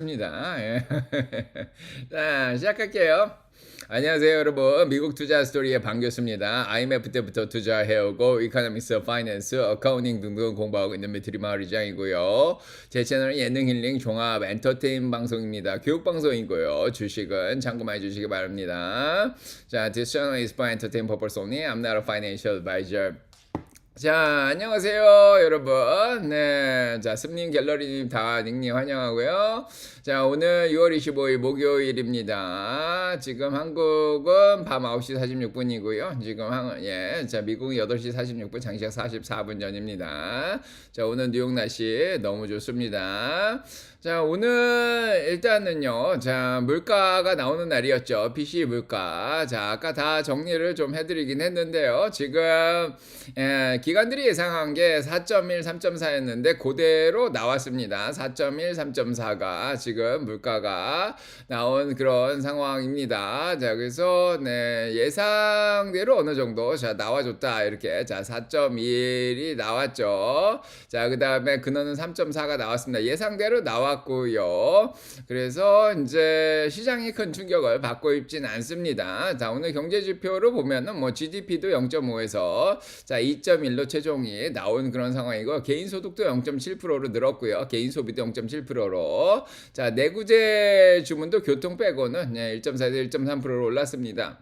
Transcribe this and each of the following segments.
입니다. 예. 자, 시작할게요. 안녕하세요, 여러분. 미국 투자 스토리의 방 교수입니다. IMF 때부터 투자해오고 이코노믹스, 파이낸스, 어카운팅 등등 공부하고 있는 미트리 마을이장이고요. 제 채널은 예능 힐링 종합 엔터테인 방송입니다. 교육 방송이고요. 주식은 참고만 해주시기 바랍니다. 자, this channel is for entertain purpose only. I'm not a financial advisor. 자, 안녕하세요, 여러분. 네. 자, 습님 갤러리님 다 닉님 환영하고요. 자, 오늘 6월 25일 목요일입니다. 지금 한국은 밤 9시 46분이고요. 지금 자, 미국은 8시 46분, 장시각 44분 전입니다. 자, 오늘 뉴욕 날씨 너무 좋습니다. 자, 오늘 일단은요. 자, 물가가 나오는 날이었죠. PCE 물가. 자, 아까 다 정리를 좀 해드리긴 했는데요. 지금 기관들이 예상한 게 4.1, 3.4였는데 그대로 나왔습니다. 4.1, 3.4가 지금 물가가 나온 그런 상황입니다. 자, 그래서 예상대로 어느 정도 자 나와줬다 이렇게. 자, 4.1이 나왔죠. 자, 그 다음에 근원은 3.4가 나왔습니다. 예상대로 나왔고요. 그래서 이제 시장이 큰 충격을 받고 있진 않습니다. 자, 오늘 경제 지표로 보면은 뭐 GDP도 0.5에서 자 2.1로 최종이 나온 그런 상황이고, 개인 소득도 0.7%로 늘었고요. 개인 소비도 0.7%로. 자, 내구재 주문도 교통 빼고는 1.4에서 1.3%로 올랐습니다.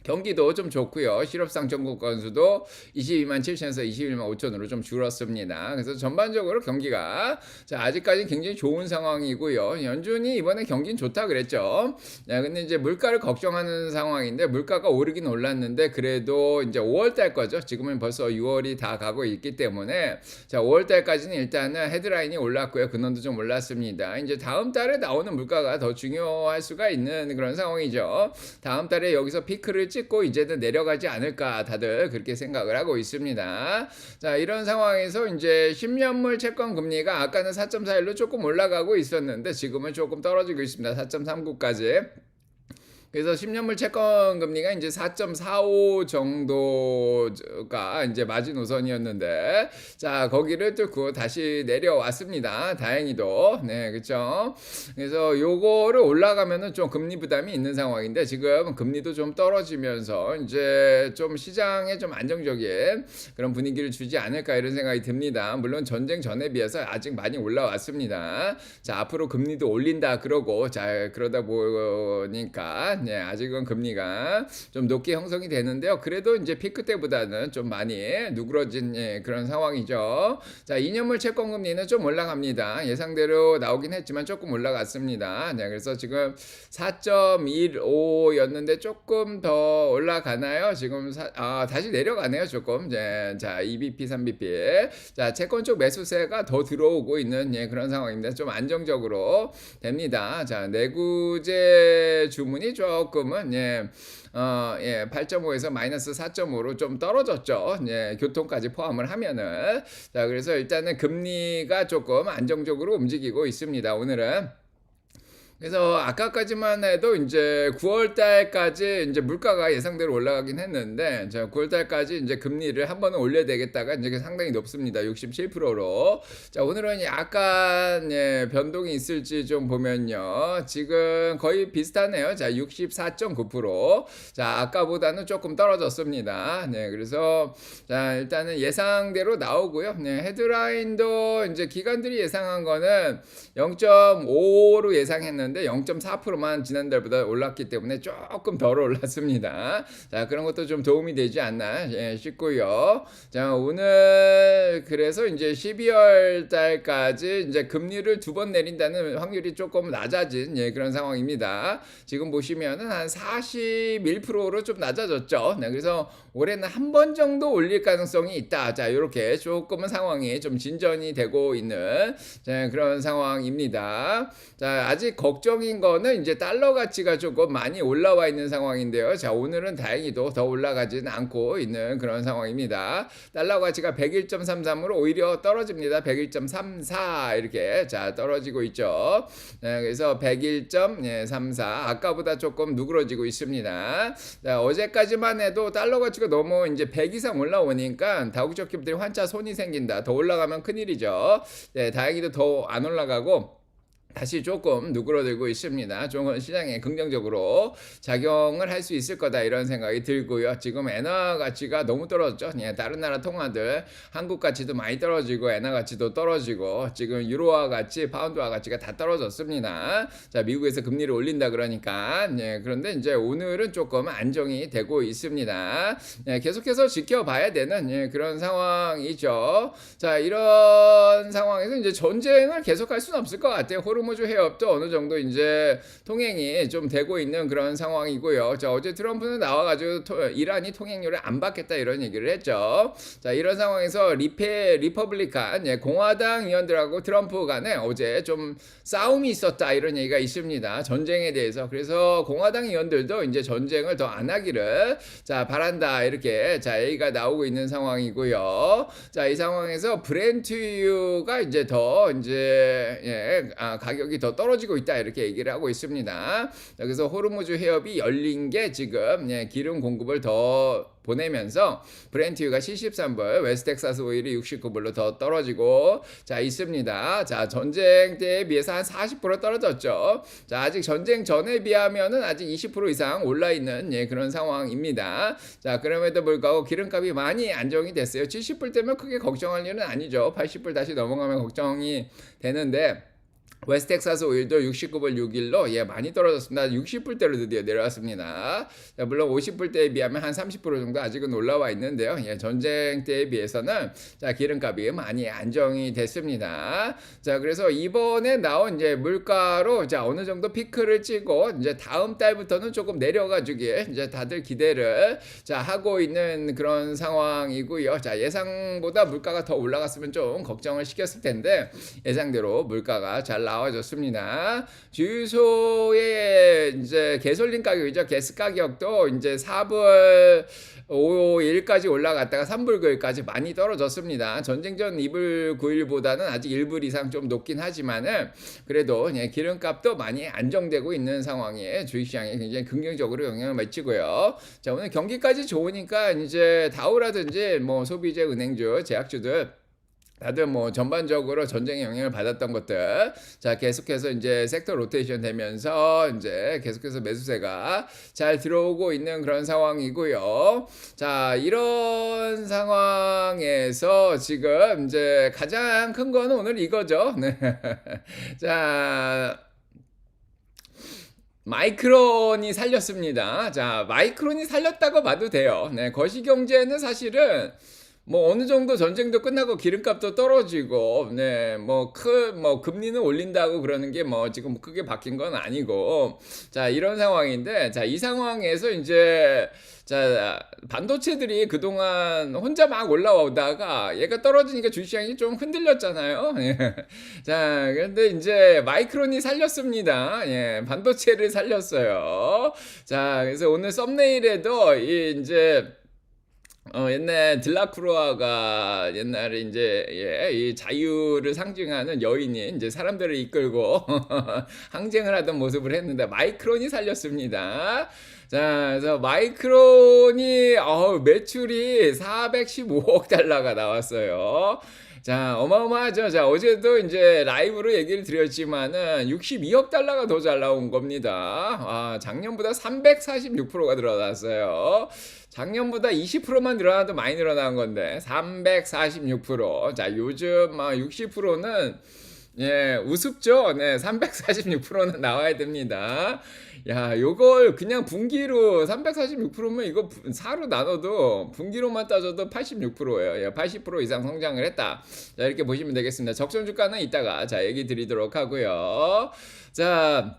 경기도 좀 좋고요. 실업상 전국 건수도 22만 7천에서 21만 5천으로 좀 줄었습니다. 그래서 전반적으로 경기가 자 아직까지 굉장히 좋은 상황이고요. 연준이 이번에 경기는 좋다 그랬죠. 자, 근데 이제 물가를 걱정하는 상황인데, 물가가 오르긴 올랐는데 그래도 이제 5월 달 거죠. 지금은 벌써 6월이 다 가고 있기 때문에 자 5월 달까지는 일단은 헤드라인이 올랐고요. 근원도 좀 올랐습니다. 이제 다음 달에 나오는 물가가 더 중요할 수가 있는 그런 상황이죠. 다음 달에 여기서 피크를 찍고 이제는 내려가지 않을까 다들 그렇게 생각을 하고 있습니다. 자, 이런 상황에서 이제 10년물 채권 금리가 아까는 4.41로 조금 올라가고 있었는데 지금은 조금 떨어지고 있습니다. 4.39까지. 그래서 10년물 채권 금리가 이제 4.45 정도가 이제 마지노선이었는데, 자, 거기를 뚫고 다시 내려왔습니다. 다행히도. 네, 그쵸. 그래서 요거를 올라가면은 좀 금리 부담이 있는 상황인데, 지금 금리도 좀 떨어지면서 이제 좀 시장에 좀 안정적인 그런 분위기를 주지 않을까 이런 생각이 듭니다. 물론 전쟁 전에 비해서 아직 많이 올라왔습니다. 자, 앞으로 금리도 올린다 그러고, 자, 그러다 보니까 아직은 금리가 좀 높게 형성이 되는데요. 그래도 이제 피크 때보다는 좀 많이 누그러진 그런 상황이죠. 자, 2년물 채권 금리는 좀 올라갑니다. 예상대로 나오긴 했지만 조금 올라갔습니다. 네, 그래서 지금 4.15였는데 조금 더 올라가나요? 지금 다시 내려가네요. 조금. 자, 2bp, 3bp. 자, 채권 쪽 매수세가 더 들어오고 있는 그런 상황입니다. 좀 안정적으로 됩니다. 자, 내구재 주문이 조금은 8.5에서 마이너스 4.5로 좀 떨어졌죠. 교통까지 포함을 하면은. 자, 그래서 일단은 금리가 조금 안정적으로 움직이고 있습니다. 오늘은. 그래서 아까까지만 해도 이제 9월 달까지 이제 물가가 예상대로 올라가긴 했는데, 자, 9월 달까지 이제 금리를 한 번은 올려야 되겠다가 이제 상당히 높습니다. 67%로. 자, 오늘은 약간 변동이 있을지 좀 보면요. 지금 거의 비슷하네요. 자, 64.9%. 자, 아까보다는 조금 떨어졌습니다. 네, 그래서 자, 일단은 예상대로 나오고요. 네, 헤드라인도 이제 기관들이 예상한 거는 0.5로 예상했는데 0.4%만 지난달보다 올랐기 때문에 조금 덜 올랐습니다. 자, 그런 것도 좀 도움이 되지 않나 싶고요. 자, 오늘 그래서 이제 12월 달까지 이제 금리를 2번 내린다는 확률이 조금 낮아진 그런 상황입니다. 지금 보시면은 한 41%로 좀 낮아졌죠. 네, 그래서 올해는 한 번 정도 올릴 가능성이 있다. 자, 이렇게 조금은 상황이 좀 진전이 되고 있는 자, 그런 상황입니다. 자, 아직 걱정인 거는 이제 달러 가치가 조금 많이 올라와 있는 상황인데요. 자, 오늘은 다행히도 더 올라가지는 않고 있는 그런 상황입니다. 달러 가치가 101.33으로 오히려 떨어집니다. 101.34 이렇게 자 떨어지고 있죠. 그래서 101.34 아까보다 조금 누그러지고 있습니다. 자, 어제까지만 해도 달러 가치가 너무 이제 100 이상 올라오니까 다국적 기업들이 환차 손이 생긴다. 더 올라가면 큰일이죠. 네, 다행히도 더 안 올라가고 다시 조금 누그러들고 있습니다. 좀 시장에 긍정적으로 작용을 할 수 있을 거다 이런 생각이 들고요. 지금 엔화 가치가 너무 떨어졌죠. 예, 다른 나라 통화들 한국 가치도 많이 떨어지고 엔화 가치도 떨어지고 지금 유로화 가치, 파운드화 가치가 다 떨어졌습니다. 자, 미국에서 금리를 올린다 그러니까 그런데 이제 오늘은 조금 안정이 되고 있습니다. 계속해서 지켜봐야 되는 그런 상황이죠. 자, 이런 상황에서 이제 전쟁을 계속할 수는 없을 것 같아요. 호르무즈 해협도 어느 정도 이제 통행이 좀 되고 있는 그런 상황이고요. 자, 어제 트럼프는 나와가지고 이란이 통행료를 안 받겠다 이런 얘기를 했죠. 자, 이런 상황에서 리퍼블리칸 공화당 의원들하고 트럼프 간에 어제 좀 싸움이 있었다 이런 얘기가 있습니다. 전쟁에 대해서. 그래서 공화당 의원들도 이제 전쟁을 더 안 하기를 자 바란다 이렇게 자 얘기가 나오고 있는 상황이고요. 자, 이 상황에서 브렌트유가 이제 더 이제 가격이 더 떨어지고 있다 이렇게 얘기를 하고 있습니다. 자, 그래서 호르무즈 해협이 열린 게 지금 기름 공급을 더 보내면서 브렌트유가 73불, 웨스텍사스 오일이 69불로 더 떨어지고 자 있습니다. 자, 전쟁 때에 비해서 한 40% 떨어졌죠. 자, 아직 전쟁 전에 비하면은 아직 20% 이상 올라 있는 그런 상황입니다. 자, 그럼에도 불구하고 기름값이 많이 안정이 됐어요. 70불 때면 크게 걱정할 일은 아니죠. 80불 다시 넘어가면 걱정이 되는데 웨스텍사스 오일도 69불 6일로 많이 떨어졌습니다. 60불대로 드디어 내려왔습니다. 자, 물론 50불대에 비하면 한 30% 정도 아직은 올라와 있는데요. 전쟁 때에 비해서는 자, 기름값이 많이 안정이 됐습니다. 자, 그래서 이번에 나온 이제 물가로 자, 어느 정도 피크를 찍고 이제 다음 달부터는 조금 내려가주기에 이제 다들 기대를 자, 하고 있는 그런 상황이고요. 자, 예상보다 물가가 더 올라갔으면 좀 걱정을 시켰을 텐데 예상대로 물가가 잘 나와줬습니다. 주유소의 이제 가솔린 가격이죠. 가스 가격도 이제 4불 5일까지 올라갔다가 3불 9일까지 많이 떨어졌습니다. 전쟁 전 2불 9일보다는 아직 1불 이상 좀 높긴 하지만은 그래도 기름값도 많이 안정되고 있는 상황에 주식시장에 굉장히 긍정적으로 영향을 미치고요. 자, 오늘 경기까지 좋으니까 이제 다우라든지 뭐 소비재, 은행주, 제약주들 다들 뭐 전반적으로 전쟁의 영향을 받았던 것들 자 계속해서 이제 섹터 로테이션 되면서 이제 계속해서 매수세가 잘 들어오고 있는 그런 상황이고요. 자, 이런 상황에서 지금 이제 가장 큰 거는 오늘 이거죠. 네. 자, 마이크론이 살렸습니다. 자, 마이크론이 살렸다고 봐도 돼요. 네, 거시경제는 사실은 뭐 어느 정도 전쟁도 끝나고 기름값도 떨어지고 뭐 금리는 올린다고 그러는 게 뭐 지금 크게 바뀐 건 아니고 자, 이런 상황인데 자, 이 상황에서 이제 자, 반도체들이 그동안 혼자 막 올라오다가 얘가 떨어지니까 주식시장이 좀 흔들렸잖아요. 자, 그런데 이제 마이크론이 살렸습니다. 반도체를 살렸어요. 자, 그래서 오늘 썸네일에도 이제 옛날 들라크루아가 옛날에 이제 이 자유를 상징하는 여인이 이제 사람들을 이끌고 항쟁을 하던 모습을 했는데 마이크론이 살렸습니다. 자, 그래서 마이크론이 매출이 415억 달러가 나왔어요. 자, 어마어마하죠. 자, 어제도 이제 라이브로 얘기를 드렸지만은 62억 달러가 더 잘 나온 겁니다. 작년보다 346%가 늘어났어요. 작년보다 20%만 늘어나도 많이 늘어난 건데 346%. 자, 요즘 60%는 우습죠. 346%는 나와야 됩니다. 야, 요걸 그냥 분기로 346%면 이거 4로 나눠도 분기로만 따져도 86%예요. 80% 이상 성장을 했다. 자, 이렇게 보시면 되겠습니다. 적정 주가는 이따가 자, 얘기 드리도록 하고요. 자,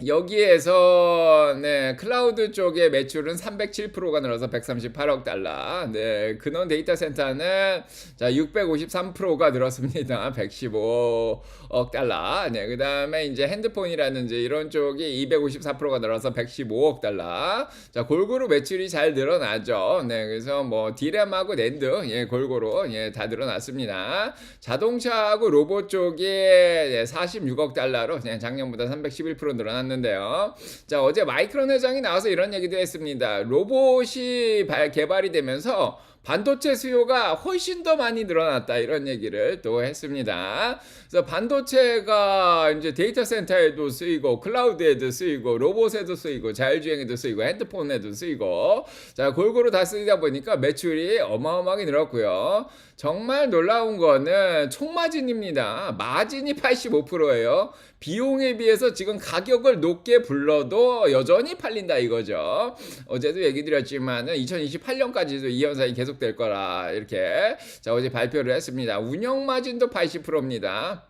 여기에서 클라우드 쪽의 매출은 307%가 늘어서 138억 달러. 근원 데이터 센터는 자 653%가 늘었습니다. 115억 달러. 그다음에 이제 핸드폰이라든지 이런 쪽이 254%가 늘어서 115억 달러. 자, 골고루 매출이 잘 늘어나죠. 그래서 뭐 디램하고 낸드 골고루 다 늘어났습니다. 자동차하고 로봇 쪽이 46억 달러로 작년보다 311% 늘어났 는데요. 자, 어제 마이크론 회장이 나와서 이런 얘기도 했습니다. 로봇이 개발이 되면서 반도체 수요가 훨씬 더 많이 늘어났다 이런 얘기를 또 했습니다. 그래서 반도체가 이제 데이터 센터에도 쓰이고 클라우드에도 쓰이고 로봇에도 쓰이고 자율주행에도 쓰이고 핸드폰에도 쓰이고 자 골고루 다 쓰이다 보니까 매출이 어마어마하게 늘었고요. 정말 놀라운 거는 총마진입니다. 마진이 85%예요. 비용에 비해서 지금 가격을 높게 불러도 여전히 팔린다 이거죠. 어제도 얘기 드렸지만 2028년까지도 이 현상이 계속될 거라 이렇게 자 어제 발표를 했습니다. 운영 마진도 80%입니다.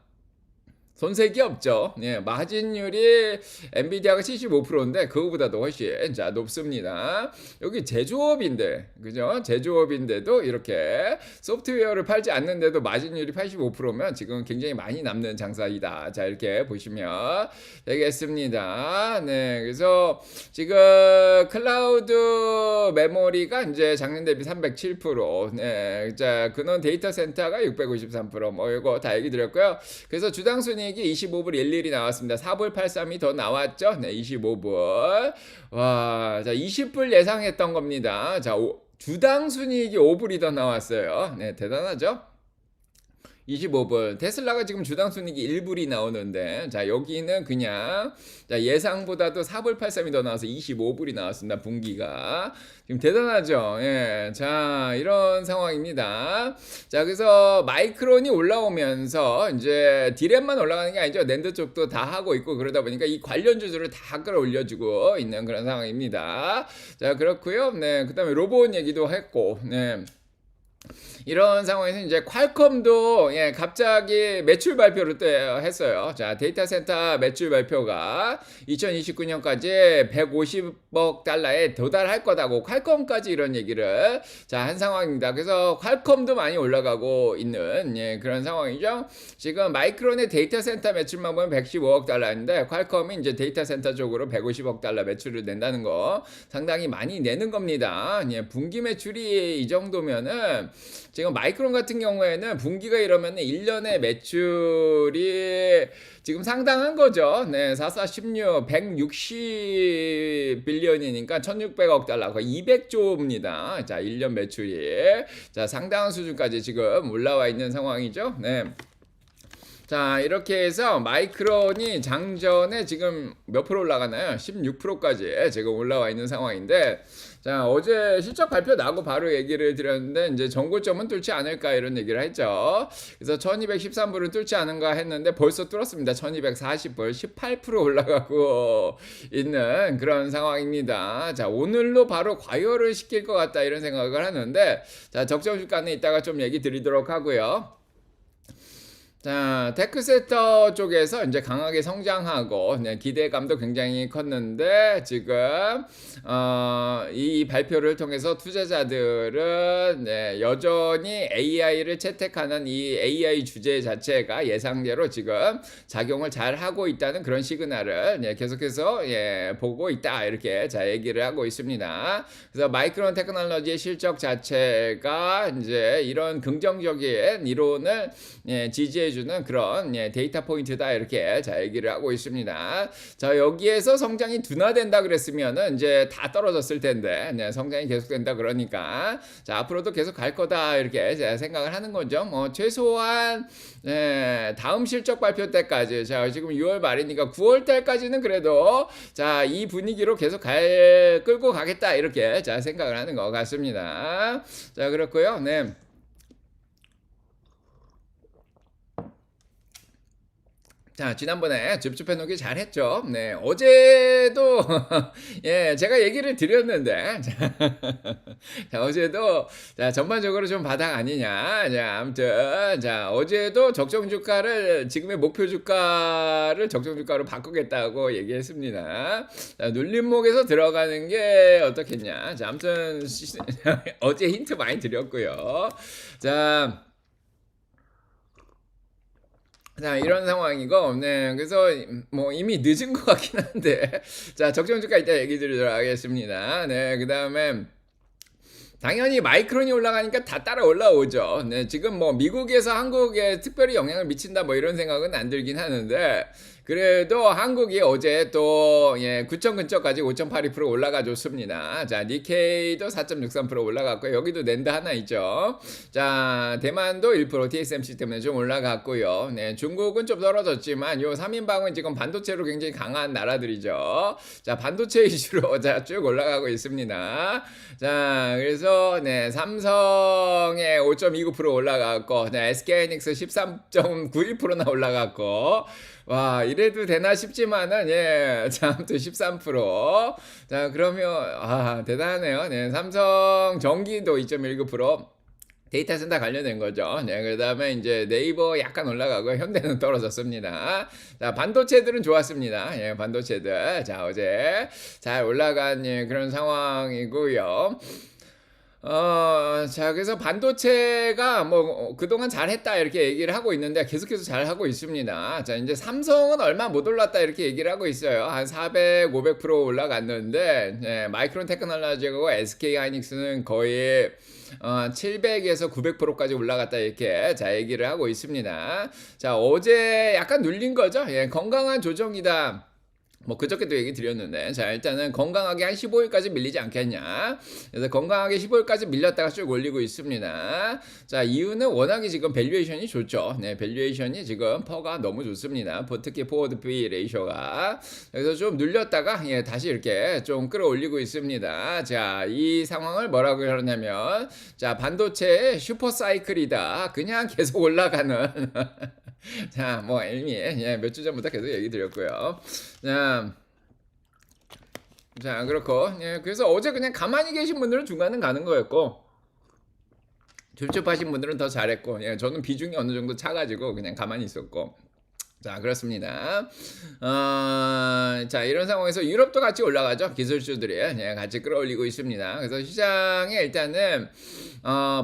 손색이 없죠. 예, 마진율이 엔비디아가 75%인데 그거보다도 훨씬 자 높습니다. 여기 제조업인데 그죠? 제조업인데도 이렇게 소프트웨어를 팔지 않는데도 마진율이 85%면 지금 굉장히 많이 남는 장사이다. 자 이렇게 보시면 되겠습니다. 네, 그래서 지금 클라우드 메모리가 이제 작년 대비 307%, 네, 자 근원 데이터 센터가 653%, 뭐 이거 다 얘기 드렸고요. 그래서 주당 순이익이 25불 11이 나왔습니다. 4불 83이 더 나왔죠. 네, 25불. 와, 자 20불 예상했던 겁니다. 자 주당 순이익이 5불이 더 나왔어요. 네, 대단하죠? 25불. 테슬라가 지금 주당 순이익이 1불이 나오는데 자 여기는 그냥 자 예상보다도 4불 83이 더 나와서 25불이 나왔습니다. 분기가 지금 대단하죠. 예, 자 이런 상황입니다. 자 그래서 마이크론이 올라오면서 이제 디램만 올라가는 게 아니죠. 낸드 쪽도 다 하고 있고 그러다 보니까 이 관련 주들을 다 끌어올려주고 있는 그런 상황입니다. 자 그렇고요. 네, 그다음에 로봇 얘기도 했고 네. 이런 상황에서 이제 퀄컴도 예, 갑자기 매출 발표를 또 했어요. 자, 데이터 센터 매출 발표가 2029년까지 150억 달러에 도달할 거다고 퀄컴까지 이런 얘기를 자, 한 상황입니다. 그래서 퀄컴도 많이 올라가고 있는 예, 그런 상황이죠. 지금 마이크론의 데이터 센터 매출만 보면 115억 달러인데 퀄컴이 이제 데이터 센터 쪽으로 150억 달러 매출을 낸다는 거 상당히 많이 내는 겁니다. 예, 분기 매출이 이 정도면은 지금 마이크론 같은 경우에는 분기가 이러면 1년의 매출이 지금 상당한 거죠. 네, 4416, 160 빌리언이니까 1600억 달러, 거의 200조입니다. 자, 1년 매출이. 자, 상당한 수준까지 지금 올라와 있는 상황이죠. 네. 자 이렇게 해서 마이크론이 장전에 지금 몇 프로 올라가나요? 16%까지 지금 올라와 있는 상황인데 자 어제 실적 발표 나고 바로 얘기를 드렸는데 이제 정고점은 뚫지 않을까 이런 얘기를 했죠. 그래서 1213불은 뚫지 않은가 했는데 벌써 뚫었습니다. 1240불 18% 올라가고 있는 그런 상황입니다. 자 오늘로 바로 과열을 시킬 것 같다 이런 생각을 하는데 자 적정 주가는 이따가 좀 얘기 드리도록 하고요. 자, 테크섹터 쪽에서 이제 강하게 성장하고 네, 기대감도 굉장히 컸는데 지금 이 발표를 통해서 투자자들은 네, 여전히 AI를 채택하는 이 AI 주제 자체가 예상대로 지금 작용을 잘 하고 있다는 그런 시그널을 네, 계속해서 예, 보고 있다 이렇게 자 얘기를 하고 있습니다. 그래서 마이크론 테크놀로지의 실적 자체가 이제 이런 긍정적인 이론을 예, 지지해 주는 그런 예, 데이터 포인트다 이렇게 자 얘기를 하고 있습니다. 자 여기에서 성장이 둔화된다 그랬으면은 이제 다 떨어졌을 텐데 네, 성장이 계속된다 그러니까 자 앞으로도 계속 갈 거다 이렇게 제가 생각을 하는 거죠. 뭐 최소한 네, 다음 실적 발표 때까지 자 지금 6월 말이니까 9월 달까지는 그래도 자 이 분위기로 계속 끌고 가겠다 이렇게 자 생각을 하는 것 같습니다. 자 그렇고요. 네. 자, 지난번에 줍줍해놓기 잘했죠. 네, 어제도 예, 제가 얘기를 드렸는데 자, 어제도 자, 전반적으로 좀 바닥 아니냐. 자, 아무튼 자, 어제도 적정 주가를 지금의 목표 주가를 적정 주가로 바꾸겠다고 얘기했습니다. 자, 눌림목에서 들어가는 게 어떻겠냐. 자, 아무튼 어제 힌트 많이 드렸고요. 자, 자 이런 상황이고 네 그래서 뭐 이미 늦은 것 같긴 한데 자 적정 주가 이따 얘기 드리도록 하겠습니다. 네 그다음에 당연히 마이크론이 올라가니까 다 따라 올라오죠. 네 지금 뭐 미국에서 한국에 특별히 영향을 미친다 뭐 이런 생각은 안 들긴 하는데 그래도 한국이 어제 또 9천 근처까지 5.82% 올라가 줬습니다. 자, 니케이도 4.63% 올라갔고요. 여기도 낸드 하나 있죠. 자, 대만도 1% TSMC 때문에 좀 올라갔고요. 네, 중국은 좀 떨어졌지만 요 3인방은 지금 반도체로 굉장히 강한 나라들이죠. 자, 반도체 이슈로 자, 쭉 올라가고 있습니다. 자, 그래서 네, 삼성에 5.29% 올라갔고, 네, SK하이닉스 13.91%나 올라갔고, 와, 이래도 되나 싶지만은, 예, 자, 아무튼 13%. 자, 그러면, 대단하네요. 네, 삼성 전기도 2.19%. 데이터 센터 관련된 거죠. 네, 그 다음에 이제 네이버 약간 올라가고 현대는 떨어졌습니다. 자, 반도체들은 좋았습니다. 예, 반도체들. 자, 어제 잘 올라간 그런 상황이고요. 자, 그래서 반도체가 뭐, 그동안 잘했다, 이렇게 얘기를 하고 있는데, 계속해서 잘하고 있습니다. 자, 이제 삼성은 얼마 못 올랐다, 이렇게 얘기를 하고 있어요. 한 400, 500% 올라갔는데, 예, 마이크론 테크놀로지하고 SK 하이닉스는 거의, 700에서 900%까지 올라갔다, 이렇게, 자, 얘기를 하고 있습니다. 자, 어제 약간 눌린 거죠? 예, 건강한 조정이다. 뭐 그저께도 얘기 드렸는데, 자, 일단은 건강하게 한 15일까지 밀리지 않겠냐. 그래서 건강하게 15일까지 밀렸다가 쭉 올리고 있습니다. 자, 이유는 워낙에 지금 밸류에이션이 좋죠. 네, 밸류에이션이 지금 퍼가 너무 좋습니다. 특히 포워드 P 레이쇼가. 그래서 좀 눌렸다가 다시 이렇게 좀 끌어올리고 있습니다. 자, 이 상황을 뭐라고 하냐면, 자, 반도체의 슈퍼 사이클이다. 그냥 계속 올라가는. 자, 뭐 이미 몇 주 전부터 계속 얘기 드렸고요. 자, 그렇고, 그래서 어제 그냥 가만히 계신 분들은 중간은 가는 거였고, 줍줍하신 분들은 더 잘했고, 저는 비중이 어느 정도 차가지고 그냥 가만히 있었고. 자, 그렇습니다. 자, 이런 상황에서 유럽도 같이 올라가죠. 기술주들이 같이 끌어올리고 있습니다. 그래서 시장에 일단은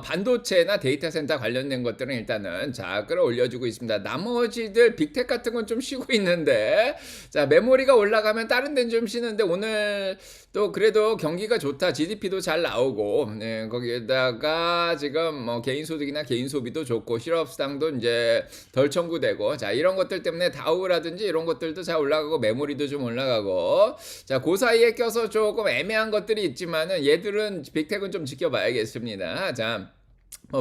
반도체나 데이터 센터 관련된 것들은 일단은 자, 끌어올려주고 있습니다. 나머지들 빅텍 같은 건 좀 쉬고 있는데, 자, 메모리가 올라가면 다른 데는 좀 쉬는데, 오늘 또 그래도 경기가 좋다. GDP도 잘 나오고, 네, 거기에다가 지금 뭐 개인 소득이나 개인 소비도 좋고, 실업수당도 이제 덜 청구되고, 자, 이런 것들 때문에 다우라든지 이런 것들도 잘 올라가고, 메모리도 좀 올라가고, 자, 그 사이에 껴서 조금 애매한 것들이 있지만은 얘들은 빅텍은 좀 지켜봐야겠습니다. 자,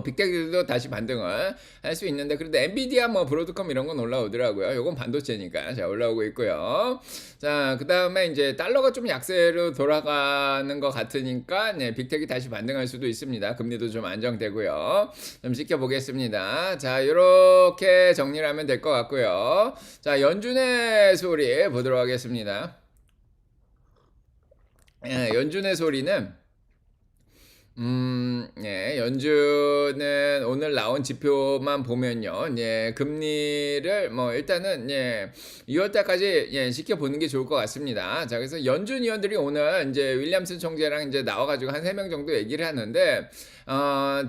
빅테크도 다시 반등을 할 수 있는데, 그래도 엔비디아 뭐 브로드컴 이런 건 올라오더라고요. 요건 반도체니까 자, 올라오고 있고요. 자, 그 다음에 이제 달러가 좀 약세로 돌아가는 것 같으니까 빅텍이 다시 반등할 수도 있습니다. 금리도 좀 안정되고요. 좀 지켜보겠습니다. 자, 요렇게 정리를 하면 될 것 같고요. 자, 연준의 소리 보도록 하겠습니다. 연준의 소리는 연준은 오늘 나온 지표만 보면요, 금리를 뭐 일단은 2월달까지 지켜보는 게 좋을 것 같습니다. 자, 그래서 연준 위원들이 오늘 이제 윌리엄슨 총재랑 이제 나와가지고 한 3명 정도 얘기를 하는데,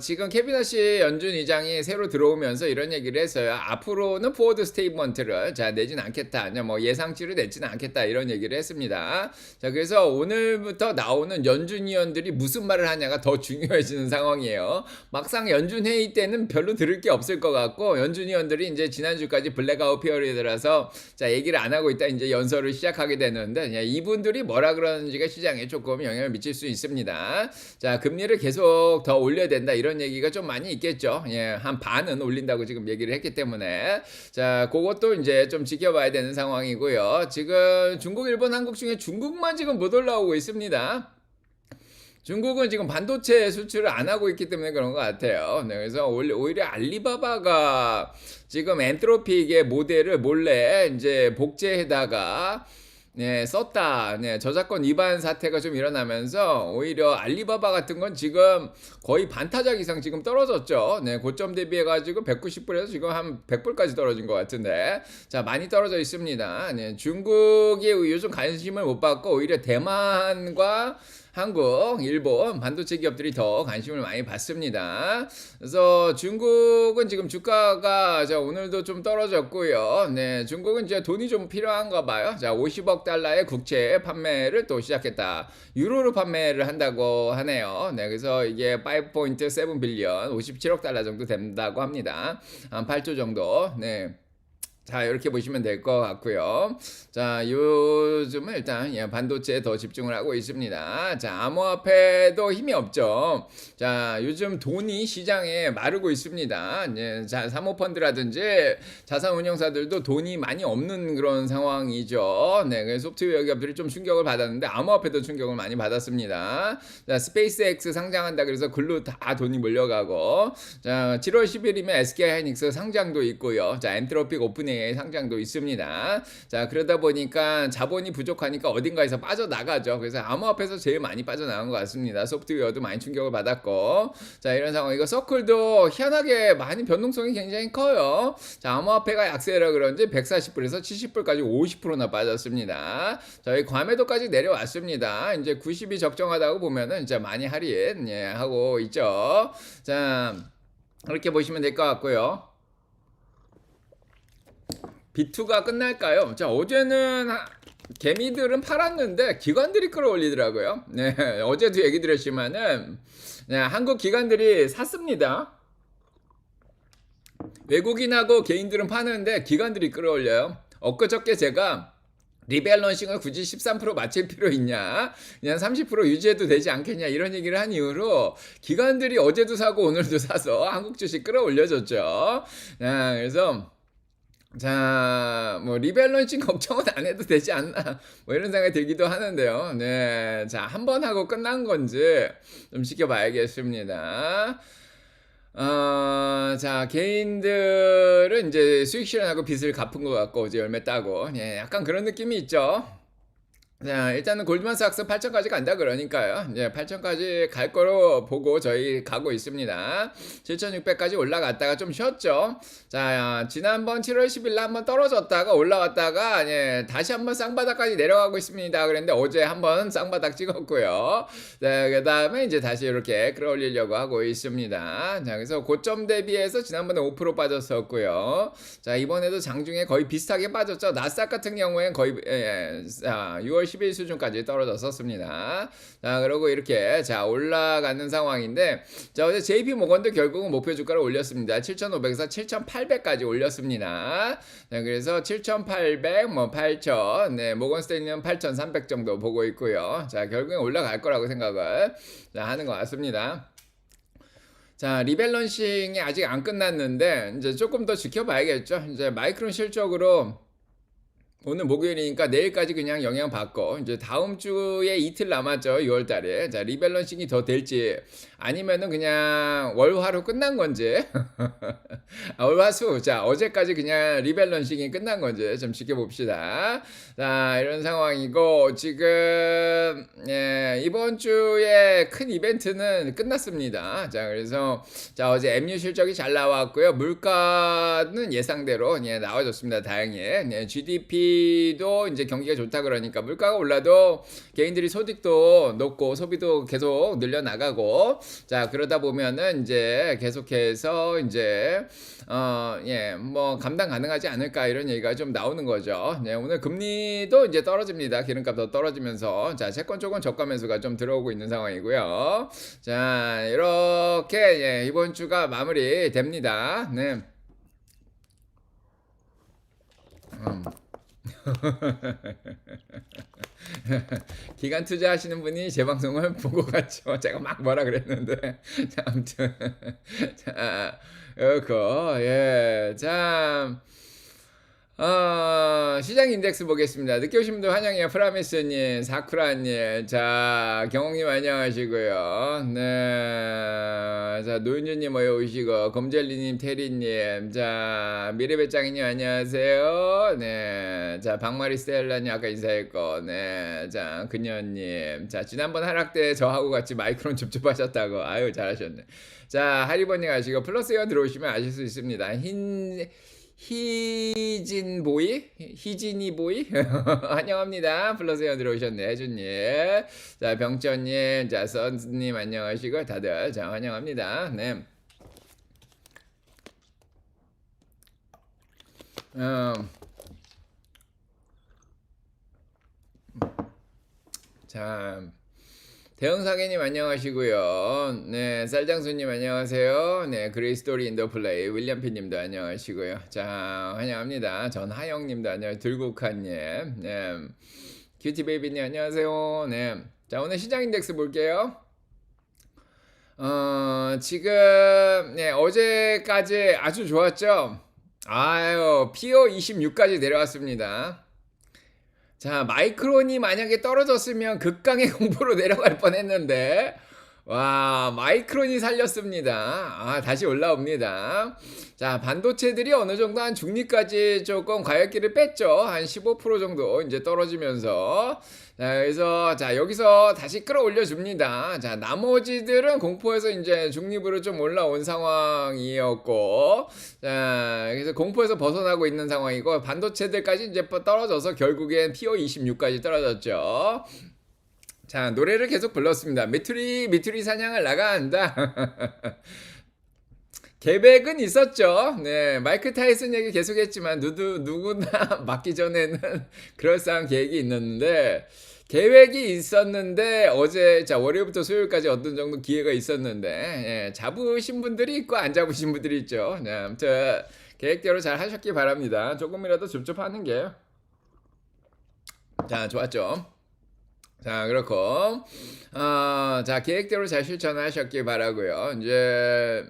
지금 캐비너시 연준 의장이 새로 들어오면서 이런 얘기를 했어요. 앞으로는 포워드 스테이트먼트를 내지는 않겠다, 뭐 예상치를 내지는 않겠다, 이런 얘기를 했습니다. 자, 그래서 오늘부터 나오는 연준 위원들이 무슨 말을 하냐가 더 중요해지는 상황이에요. 막상 연준 회의 때는 별로 들을 게 없을 것 같고, 연준 위원들이 이제 지난주까지 블랙아웃 피어리드라서 자, 얘기를 안 하고 있다 이제 연설을 시작하게 되는데, 이분들이 뭐라 그러는지가 시장에 조금 영향을 미칠 수 있습니다. 자, 금리를 계속 더 올려야 된다, 이런 얘기가 좀 많이 있겠죠. 한 반은 올린다고 지금 얘기를 했기 때문에, 자, 그것도 이제 좀 지켜봐야 되는 상황이고요. 지금 중국, 일본, 한국 중에 중국만 지금 못 올라오고 있습니다. 중국은 지금 반도체 수출을 안 하고 있기 때문에 그런 것 같아요. 네, 그래서 오히려 알리바바가 지금 엔트로픽의 모델을 몰래 이제 복제해다가 썼다. 저작권 위반 사태가 좀 일어나면서 오히려 알리바바 같은 건 지금 거의 반타작 이상 지금 떨어졌죠. 고점 대비해가지고 190불에서 지금 한 100불까지 떨어진 것 같은데, 자, 많이 떨어져 있습니다. 중국이 요즘 관심을 못 받고 오히려 대만과 한국, 일본 반도체 기업들이 더 관심을 많이 받습니다. 그래서 중국은 지금 주가가 오늘도 좀 떨어졌고요. 중국은 이제 돈이 좀 필요한가 봐요. 자, 50억 달러의 국채 판매를 또 시작했다. 유로로 판매를 한다고 하네요. 그래서 이게 5.7 빌리언, 57억 달러 정도 된다고 합니다. 한 8조 정도. 자, 이렇게 보시면 될 것 같고요. 자, 요즘은 일단 반도체에 더 집중을 하고 있습니다. 자, 암호화폐도 힘이 없죠. 자, 요즘 돈이 시장에 마르고 있습니다. 자, 사모펀드라든지 자산운용사들도 돈이 많이 없는 그런 상황이죠. 네, 그래서 소프트웨어 기업들이 좀 충격을 받았는데 암호화폐도 충격을 많이 받았습니다. 자, 스페이스X 상장한다 그래서 글로 다 돈이 몰려가고, 자, 7월 10일이면 SK하이닉스 상장도 있고요. 자, 엔트로픽 오픈AI 상장도 있습니다. 자, 그러다 보니까 자본이 부족하니까 어딘가에서 빠져나가죠. 그래서 암호화폐에서 제일 많이 빠져나간 것 같습니다. 소프트웨어도 많이 충격을 받았고, 자, 이런 상황이고, 서클도 희한하게 많이 변동성이 굉장히 커요. 자, 암호화폐가 약세라 그런지 140불에서 70불까지 50%나 빠졌습니다. 저희 과매도까지 내려왔습니다. 이제 90이 적정하다고 보면은 이제 많이 할인 하고 있죠. 자, 그렇게 보시면 될 것 같고요. B2가 끝날까요? 자, 어제는 개미들은 팔았는데 기관들이 끌어올리더라고요. 네, 어제도 얘기 드렸지만은 네, 한국 기관들이 샀습니다. 외국인하고 개인들은 파는데 기관들이 끌어올려요. 엊그저께 제가 리밸런싱을 굳이 13% 맞출 필요 있냐? 그냥 30% 유지해도 되지 않겠냐? 이런 얘기를 한 이후로 기관들이 어제도 사고 오늘도 사서 한국 주식 끌어올려줬죠. 그래서 자, 뭐 리밸런싱 걱정은 안 해도 되지 않나, 뭐 이런 생각이 들기도 하는데요. 네, 자, 한 번 하고 끝난 건지 좀 지켜봐야겠습니다. 자, 개인들은 이제 수익 실현하고 빚을 갚은 것 같고 어제 열매 따고, 예, 약간 그런 느낌이 있죠. 자, 일단은 골드만삭스 8천까지 간다 그러니까요. 이제 8천까지 갈 거로 보고 저희 가고 있습니다. 7,600까지 올라갔다가 좀 쉬었죠. 자, 지난번 7월 10일 날 한번 떨어졌다가 올라왔다가 다시 한번 쌍바닥까지 내려가고 있습니다. 그런데 어제 한번 쌍바닥 찍었고요. 자, 그다음에 이제 다시 이렇게 끌어올리려고 하고 있습니다. 자, 그래서 고점 대비해서 지난번에 5% 빠졌었고요. 자, 이번에도 장중에 거의 비슷하게 빠졌죠. 나스닥 같은 경우에는 거의 6월 10일 수준까지 떨어졌었습니다. 자, 그러고 이렇게 자 올라가는 상황인데, 자, 어제 JP 모건도 결국은 목표 주가를 올렸습니다. 7,500에서 7,800까지 올렸습니다. 네, 그래서 7,800, 뭐 8,000, 네, 모건 스탠리는 8,300 정도 보고 있고요. 자, 결국엔 올라갈 거라고 생각을 하는 것 같습니다. 자, 리밸런싱이 아직 안 끝났는데 이제 조금 더 지켜봐야겠죠. 이제 마이크론 실적으로 오늘 목요일이니까 내일까지 그냥 영향 받고, 이제 다음 주에 이틀 남았죠. 6월 달에. 자, 리밸런싱이 더 될지 아니면은 그냥 월화로 끝난 건지. 월화수. 자, 어제까지 그냥 리밸런싱이 끝난 건지 좀 지켜봅시다. 자, 이런 상황이고, 지금 이번 주에 큰 이벤트는 끝났습니다. 자, 그래서 자, 어제 MU 실적이 잘 나왔고요. 물가는 예상대로 나와줬습니다. 다행히. GDP도 이제 경기가 좋다 그러니까 물가가 올라도 개인들이 소득도 높고 소비도 계속 늘려나가고, 자, 그러다 보면은 이제 계속해서 이제 뭐 감당 가능하지 않을까 이런 얘기가 좀 나오는 거죠. 오늘 금리도 이제 떨어집니다. 기름값도 떨어지면서 자, 채권 쪽은 저가 매수가 좀 들어오고 있는 상황이고요. 자, 이렇게 이번 주가 마무리됩니다. 네. 기간 투자하시는 분이 제 방송을 보고 갔죠. 제가 막 뭐라 그랬는데. 자, 아무튼. 자, 그거, 예. 자, 시장 인덱스 보겠습니다. 늦게 오신 분들 환영해요. 프라미스님, 사쿠라님, 자, 경홍님 안녕하시고요. 네. 자, 노윤주님 어여 오시고, 검젤리님, 테리님, 자, 미래배짱이님 안녕하세요. 네. 자, 박마리 스텔라님 아까 인사했고, 네. 자, 그녀님. 자, 지난번 하락 때 저하고 같이 마이크론 줍줍하셨다고. 아유, 잘하셨네. 자, 하리버님 가시고, 플러스 원 들어오시면 아실 수 있습니다. 희진이 보이? 환영합니다. 플러스에 들어오셨네. 혜준님. 자, 병천님. 자, 선님 안녕하시고, 다들. 자, 환영합니다. 네. 자, 대형사계님 안녕하시고요. 네, 쌀장수님 안녕하세요. 네, 그레이스토리 인더 플레이 윌리엄피님도 안녕하시고요. 자, 환영합니다. 전하영님도 안녕하세요. 들국화님, 네, 큐티베이비님 안녕하세요. 네, 자 오늘 시장 인덱스 볼게요. 지금 네, 어제까지 아주 좋았죠. 아유, 피어 26까지 내려왔습니다. 자, 마이크론이 만약에 떨어졌으면 극강의 공포로 내려갈 뻔했는데, 와, 마이크론이 살렸습니다. 아, 다시 올라옵니다. 자, 반도체들이 어느 정도 한 중립까지 조금 과열기를 뺐죠. 한 15% 정도 이제 떨어지면서. 자, 그래서, 자, 여기서 다시 끌어올려 줍니다. 자, 나머지들은 공포에서 이제 중립으로 좀 올라온 상황이었고, 자, 그래서 공포에서 벗어나고 있는 상황이고, 반도체들까지 이제 떨어져서 결국엔 PO26까지 떨어졌죠. 자, 노래를 계속 불렀습니다. 미투리 사냥을 나간다. 계획은 있었죠. 네, 마이크 타이슨 얘기 계속했지만 누구나 맞기 전에는 그럴싸한 계획이 있는데 계획이 있었는데 어제 자 월요일부터 수요일까지 어떤 정도 기회가 있었는데 예, 잡으신 분들이 있고 안 잡으신 분들이 있죠. 네, 아무튼 계획대로 잘 하셨기 바랍니다. 조금이라도 줍줍하는 게 자 좋았죠. 자, 그렇고, 자, 계획대로 잘 실천하셨기 바라고요. 이제,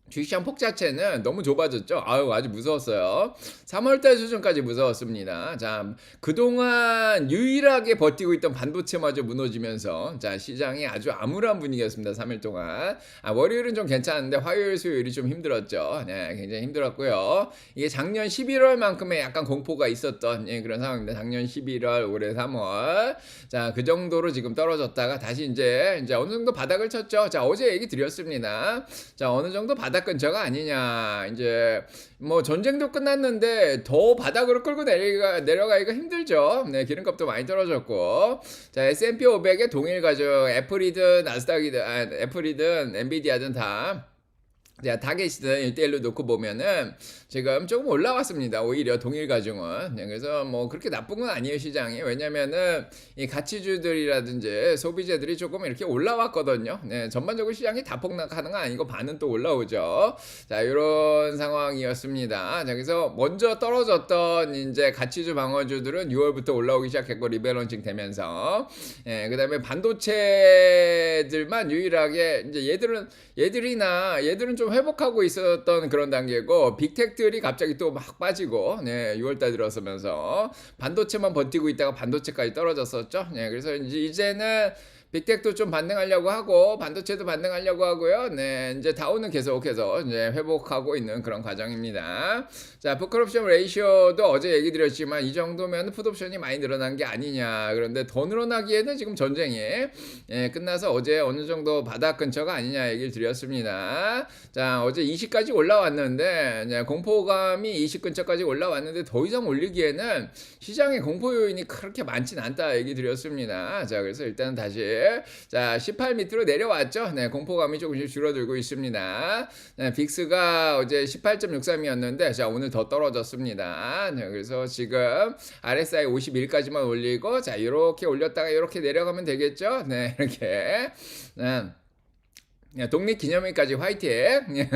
주식시장 폭 자체는 너무 좁아졌죠. 아유, 아주 무서웠어요. 3월달 수준까지 무서웠습니다. 자, 그동안 유일하게 버티고 있던 반도체마저 무너지면서, 자, 시장이 아주 암울한 분위기였습니다. 3일 동안. 월요일은 좀 괜찮은데, 화요일, 수요일이 좀 힘들었죠. 네, 굉장히 힘들었고요. 이게 작년 11월만큼의 약간 공포가 있었던 예, 그런 상황입니다. 작년 11월, 올해 3월. 자, 그 정도로 지금 떨어졌다가 다시 이제 어느 정도 바닥을 쳤죠. 자, 어제 얘기 드렸습니다. 자, 어느 정도 바닥 근처가 아니냐. 이제 뭐 전쟁도 끝났는데 더 바닥으로 끌고 내려가기가 힘들죠. 네, 기름값도 많이 떨어졌고. 자, S&P 500의 동일 가격 애플이든 나스닥이든 애플이든 엔비디아든 다 자, 타겟이든 1대1로 놓고 보면은 지금 조금 올라왔습니다. 오히려 동일 가중은. 네, 그래서 뭐 그렇게 나쁜 건 아니에요, 시장이. 왜냐면은 이 가치주들이라든지 소비재들이 조금 이렇게 올라왔거든요. 네, 전반적으로 시장이 다 폭락하는 건 아니고 반은 또 올라오죠. 자, 이런 상황이었습니다. 자, 그래서 먼저 떨어졌던 이제 가치주 방어주들은 6월부터 올라오기 시작했고 리밸런싱 되면서 예, 그다음에 반도체들만 유일하게 이제 얘들은 좀 회복하고 있었던 그런 단계고 빅텍들이 갑자기 또 막 빠지고 네, 6월달 들어서면서 반도체만 버티고 있다가 반도체까지 떨어졌었죠. 네, 그래서 이제는 빅텍도 좀 반등하려고 하고 반도체도 반등하려고 하고요. 네, 이제 다우는 계속해서 이제 회복하고 있는 그런 과정입니다. 자, 풋옵션 레이시오도 어제 얘기 드렸지만 이 정도면 풋옵션이 많이 늘어난 게 아니냐. 그런데 더 늘어나기에는 지금 전쟁이 예, 끝나서 어제 어느 정도 바닥 근처가 아니냐 얘기를 드렸습니다. 자, 어제 20까지 올라왔는데 네, 공포감이 20 근처까지 올라왔는데 더 이상 올리기에는 시장의 공포 요인이 그렇게 많진 않다 얘기 드렸습니다. 자, 그래서 일단 다시 자, 18 밑으로 내려왔죠. 네, 공포감이 조금씩 줄어들고 있습니다. 네, 빅스가 어제 18.63이었는데 자, 오늘 더 떨어졌습니다. 네, 그래서 지금 RSI 51까지만 올리고 자, 이렇게 올렸다가 이렇게 내려가면 되겠죠. 네, 이렇게. 네. 독립기념일까지 화이팅!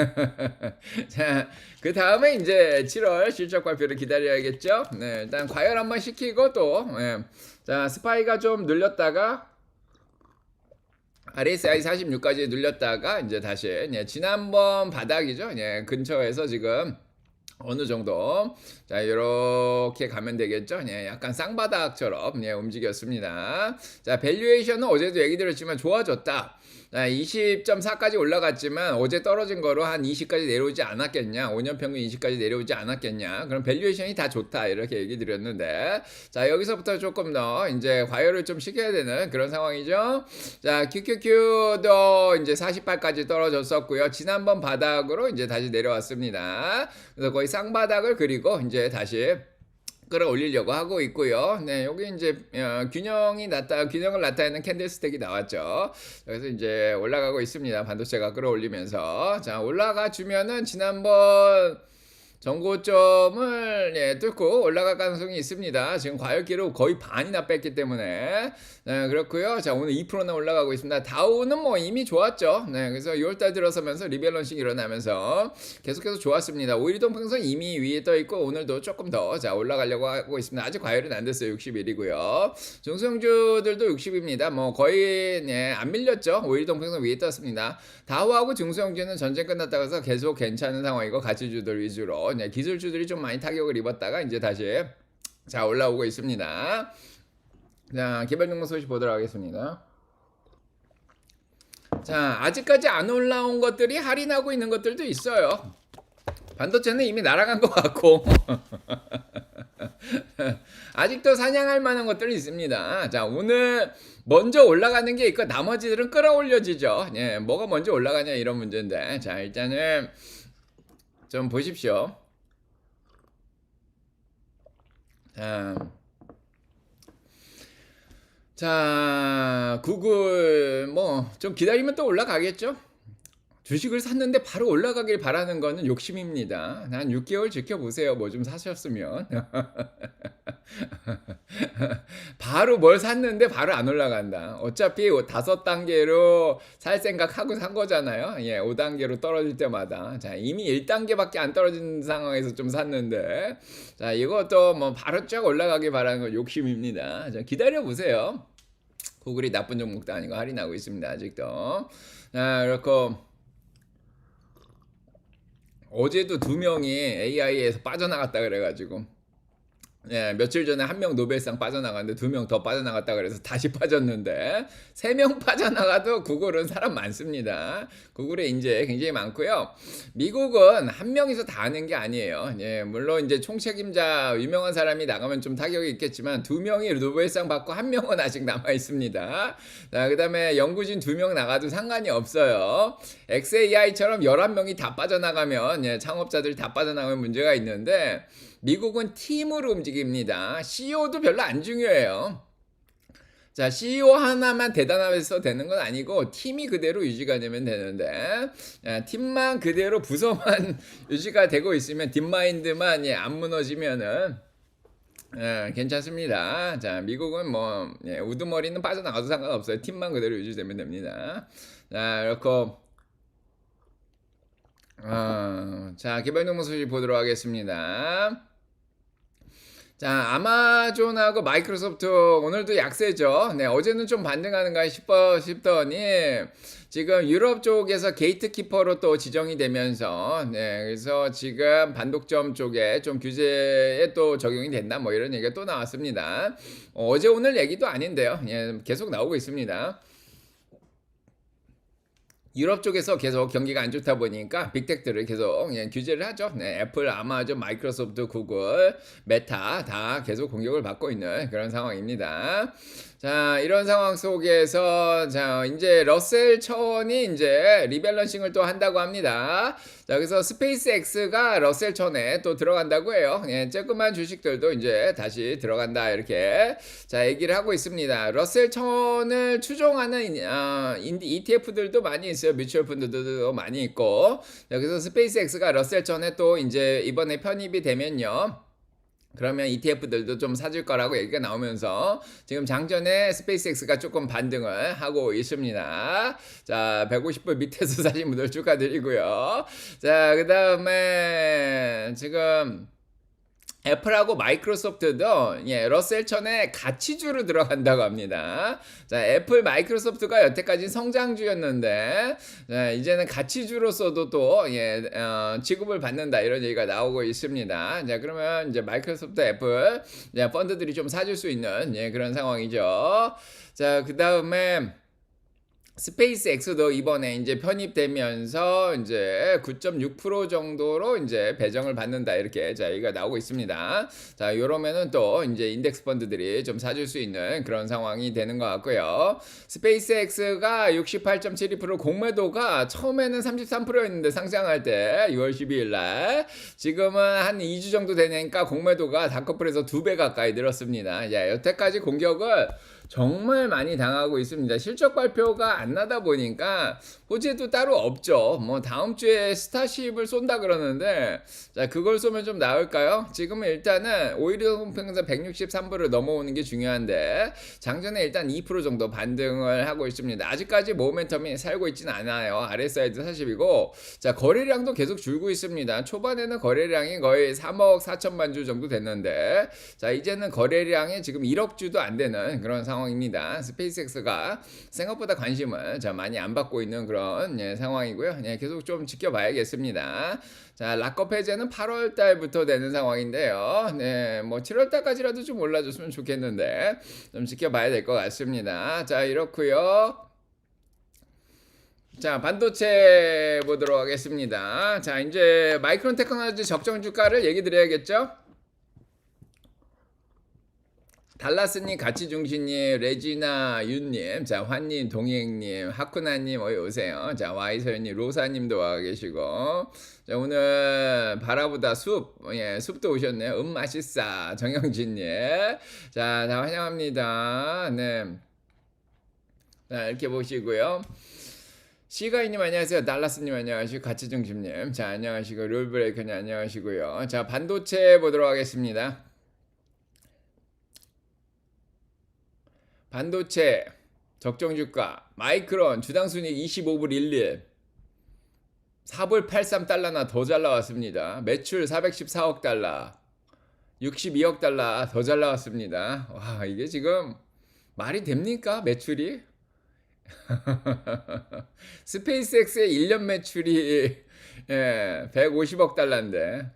자, 그 다음에 이제 7월 실적 발표를 기다려야겠죠? 네, 일단 과열 한번 시키고 또, 네. 자, 스파이가 좀 늘렸다가, RSI 46까지 눌렸다가 이제 다시 예, 지난번 바닥이죠. 예, 근처에서 지금 어느 정도 자 이렇게 가면 되겠죠. 예, 약간 쌍바닥처럼 예, 움직였습니다. 자, 밸류에이션은 어제도 얘기 드렸지만 좋아졌다. 20.4까지 올라갔지만 어제 떨어진 거로 한 20까지 내려오지 않았겠냐, 5년 평균 20까지 내려오지 않았겠냐, 그럼 밸류에이션이 다 좋다 이렇게 얘기 드렸는데 자, 여기서부터 조금 더 이제 과열을 좀 시켜야 되는 그런 상황이죠. 자, QQQ도 이제 48까지 떨어졌었고요. 지난번 바닥으로 이제 다시 내려왔습니다. 그래서 거의 쌍바닥을 그리고 이제 다시 끌어올리려고 하고 있고요. 네, 여기 이제 균형을 나타내는 캔들스틱이 나왔죠. 그래서 이제 올라가고 있습니다. 반도체가 끌어올리면서 자, 올라가 주면은 지난번 전고점을 뚫고 올라갈 가능성이 있습니다. 지금 과열기로 거의 반이나 뺐기 때문에 그렇고요. 자, 오늘 2%나 올라가고 있습니다. 다우는 뭐 이미 좋았죠. 그래서 6월달 들어서면서 리밸런싱 일어나면서 계속해서 좋았습니다. 5일 동평선 이미 위에 떠 있고 오늘도 조금 더 올라가려고 하고 있습니다. 아직 과열은 안 됐어요. 61이고요. 중소형주들도 60입니다. 뭐 거의 안 밀렸죠. 5일 동평선 위에 떴습니다. 다우하고 중소형주는 전쟁 끝났다고 해서 계속 괜찮은 상황이고 가치주들 위주로 기술주들이 좀 많이 타격을 입었다가 이제 다시 올라오고 있습니다. 자, 개별종목 소식 보도록 하겠습니다. 자, 아직까지 안 올라온 것들이 할인하고 있는 것들도 있어요. 반도체는 이미 날아간 것 같고 아직도 사냥할 만한 것들이 있습니다. 자, 오늘 먼저 올라가는 게 있고 나머지들은 끌어올려지죠. 뭐가 먼저 올라가냐 이런 문제인데, 자, 일단은 좀 보십시오. 자, 구글 뭐 좀 기다리면 또 올라가겠죠. 주식을 샀는데 바로 올라가길 바라는 거는 욕심입니다. 한 6개월 지켜보세요. 뭐 좀 사셨으면. 바로 뭘 샀는데 바로 안 올라간다. 어차피 5단계로 살 생각하고 산 거잖아요. 5단계로 떨어질 때마다. 자, 이미 1단계밖에 안 떨어진 상황에서 좀 샀는데, 자, 이것도 뭐 바로 쫙 올라가길 바라는 건 욕심입니다. 자, 기다려보세요. 구글이 나쁜 종목도 아니고 할인하고 있습니다. 아직도. 자, 그렇고 어제도 2명이 AI에서 빠져나갔다 그래가지고, 며칠 전에 1명 노벨상 빠져나갔는데 2명 더 빠져나갔다 그래서 다시 빠졌는데, 3명 빠져나가도 구글은 사람 많습니다. 구글에 이제 굉장히 많고요. 미국은 1명이서 다 하는 게 아니에요. 물론 이제 총책임자 유명한 사람이 나가면 좀 타격이 있겠지만 2명이 노벨상 받고 1명은 아직 남아 있습니다. 자, 그다음에 연구진 2명 나가도 상관이 없어요. XAI처럼 11명이 다 빠져나가면, 창업자들이 다 빠져나가면 문제가 있는데, 미국은 팀으로 움직입니다. CEO도 별로 안 중요해요. 자, CEO 하나만 대단해서 되는 건 아니고 팀이 그대로 유지가 되면 되는데, 팀만 그대로 부서만 유지가 되고 있으면, 딥마인드만 안 무너지면은 괜찮습니다. 자, 미국은 뭐 우두머리는 빠져나가도 상관없어요. 팀만 그대로 유지되면 됩니다. 자, 그렇고 자, 개별종목 소식 보도록 하겠습니다. 자, 아마존하고 마이크로소프트 오늘도 약세죠. 어제는 좀 반등하는가 싶더니 지금 유럽 쪽에서 게이트키퍼로 또 지정이 되면서, 그래서 지금 반독점 쪽에 좀 규제에 또 적용이 된다, 뭐 이런 얘기가 또 나왔습니다. 어제 오늘 얘기도 아닌데요. 계속 나오고 있습니다. 유럽 쪽에서 계속 경기가 안 좋다 보니까 빅텍들을 계속 규제를 하죠. 애플, 아마존, 마이크로소프트, 구글, 메타 다 계속 공격을 받고 있는 그런 상황입니다. 자, 이런 상황 속에서 자, 이제 러셀 천이 이제 리밸런싱을 또 한다고 합니다. 자, 그래서 스페이스X가 러셀 천에 또 들어간다고 해요. 조그만 주식들도 이제 다시 들어간다, 이렇게 얘기를 하고 있습니다. 러셀 천을 추종하는 ETF들도 많이 있어요. 뮤추얼 펀드들도 많이 있고. 자, 그래서 스페이스X가 러셀 천에 또 이제 이번에 편입이 되면요, 그러면 ETF들도 좀 사줄 거라고 얘기가 나오면서 지금 장전에 스페이스X가 조금 반등을 하고 있습니다. 자, 150불 밑에서 사신 분들 축하드리고요. 자, 그 다음에 지금 애플하고 마이크로소프트도 러셀천에 가치주로 들어간다고 합니다. 자, 애플, 마이크로소프트가 여태까지 성장주였는데, 이제는 가치주로서도 또 취급을 받는다, 이런 얘기가 나오고 있습니다. 자, 그러면 이제 마이크로소프트, 애플 펀드들이 좀 사줄 수 있는 그런 상황이죠. 자, 그 다음에 스페이스X도 이번에 이제 편입되면서 이제 9.6% 정도로 이제 배정을 받는다, 이렇게 얘기가 나오고 있습니다. 자, 이러면은 또 이제 인덱스 펀드들이 좀 사줄 수 있는 그런 상황이 되는 것 같고요. 스페이스X가 68.72%, 공매도가 처음에는 33%였는데 상장할 때 6월 12일 날, 지금은 한 2주 정도 되니까 공매도가 다커플에서 2배 가까이 늘었습니다. 여태까지 공격을 정말 많이 당하고 있습니다. 실적 발표가 안 나다 보니까 호재도 따로 없죠. 뭐 다음 주에 스타쉽을 쏜다 그러는데 자 그걸 쏘면 좀 나을까요? 지금은 일단은 오일의 평균선 163불을 넘어오는 게 중요한데 장전에 일단 2% 정도 반등을 하고 있습니다. 아직까지 모멘텀이 살고 있지는 않아요. RSI도 40이고 자 거래량도 계속 줄고 있습니다. 초반에는 거래량이 거의 3억 4천만 주 정도 됐는데 자 이제는 거래량이 지금 1억 주도 안 되는 그런 상황입니다. 스페이스X가 생각보다 관심을 자 많이 안 받고 있는 그런 상황이고요. 계속 좀 지켜봐야겠습니다. 자 락업 해제는 8월 달부터 되는 상황인데요. 뭐 7월 달까지라도 좀 올라줬으면 좋겠는데 좀 지켜봐야 될 것 같습니다. 자 이렇고요. 자 반도체 보도록 하겠습니다. 자 이제 마이크론 테크놀로지 적정 주가를 얘기 드려야겠죠. 달라스님, 가치중심님, 레지나, 윤님, 자, 환님, 동행님, 하쿠나님, 어이 오세요. 자, 와이서연님, 로사님도 와 계시고, 자, 오늘 바라보다 숲, 숲도 오셨네요. 맛있사, 정영진님, 자, 다 환영합니다. 네. 자, 이렇게 보시고요. 시가이님 안녕하세요. 달라스님 안녕하시고, 가치중심님, 자, 안녕하시고, 롤브레이커님 안녕하시고요. 자, 반도체 보도록 하겠습니다. 반도체 적정주가 마이크론 주당순이익 25불 11 4불 83달러나 더 잘 나왔습니다. 매출 414억 달러 62억 달러 더 잘 나왔습니다. 와 이게 지금 말이 됩니까 매출이? 스페이스X의 1년 매출이 150억 달러인데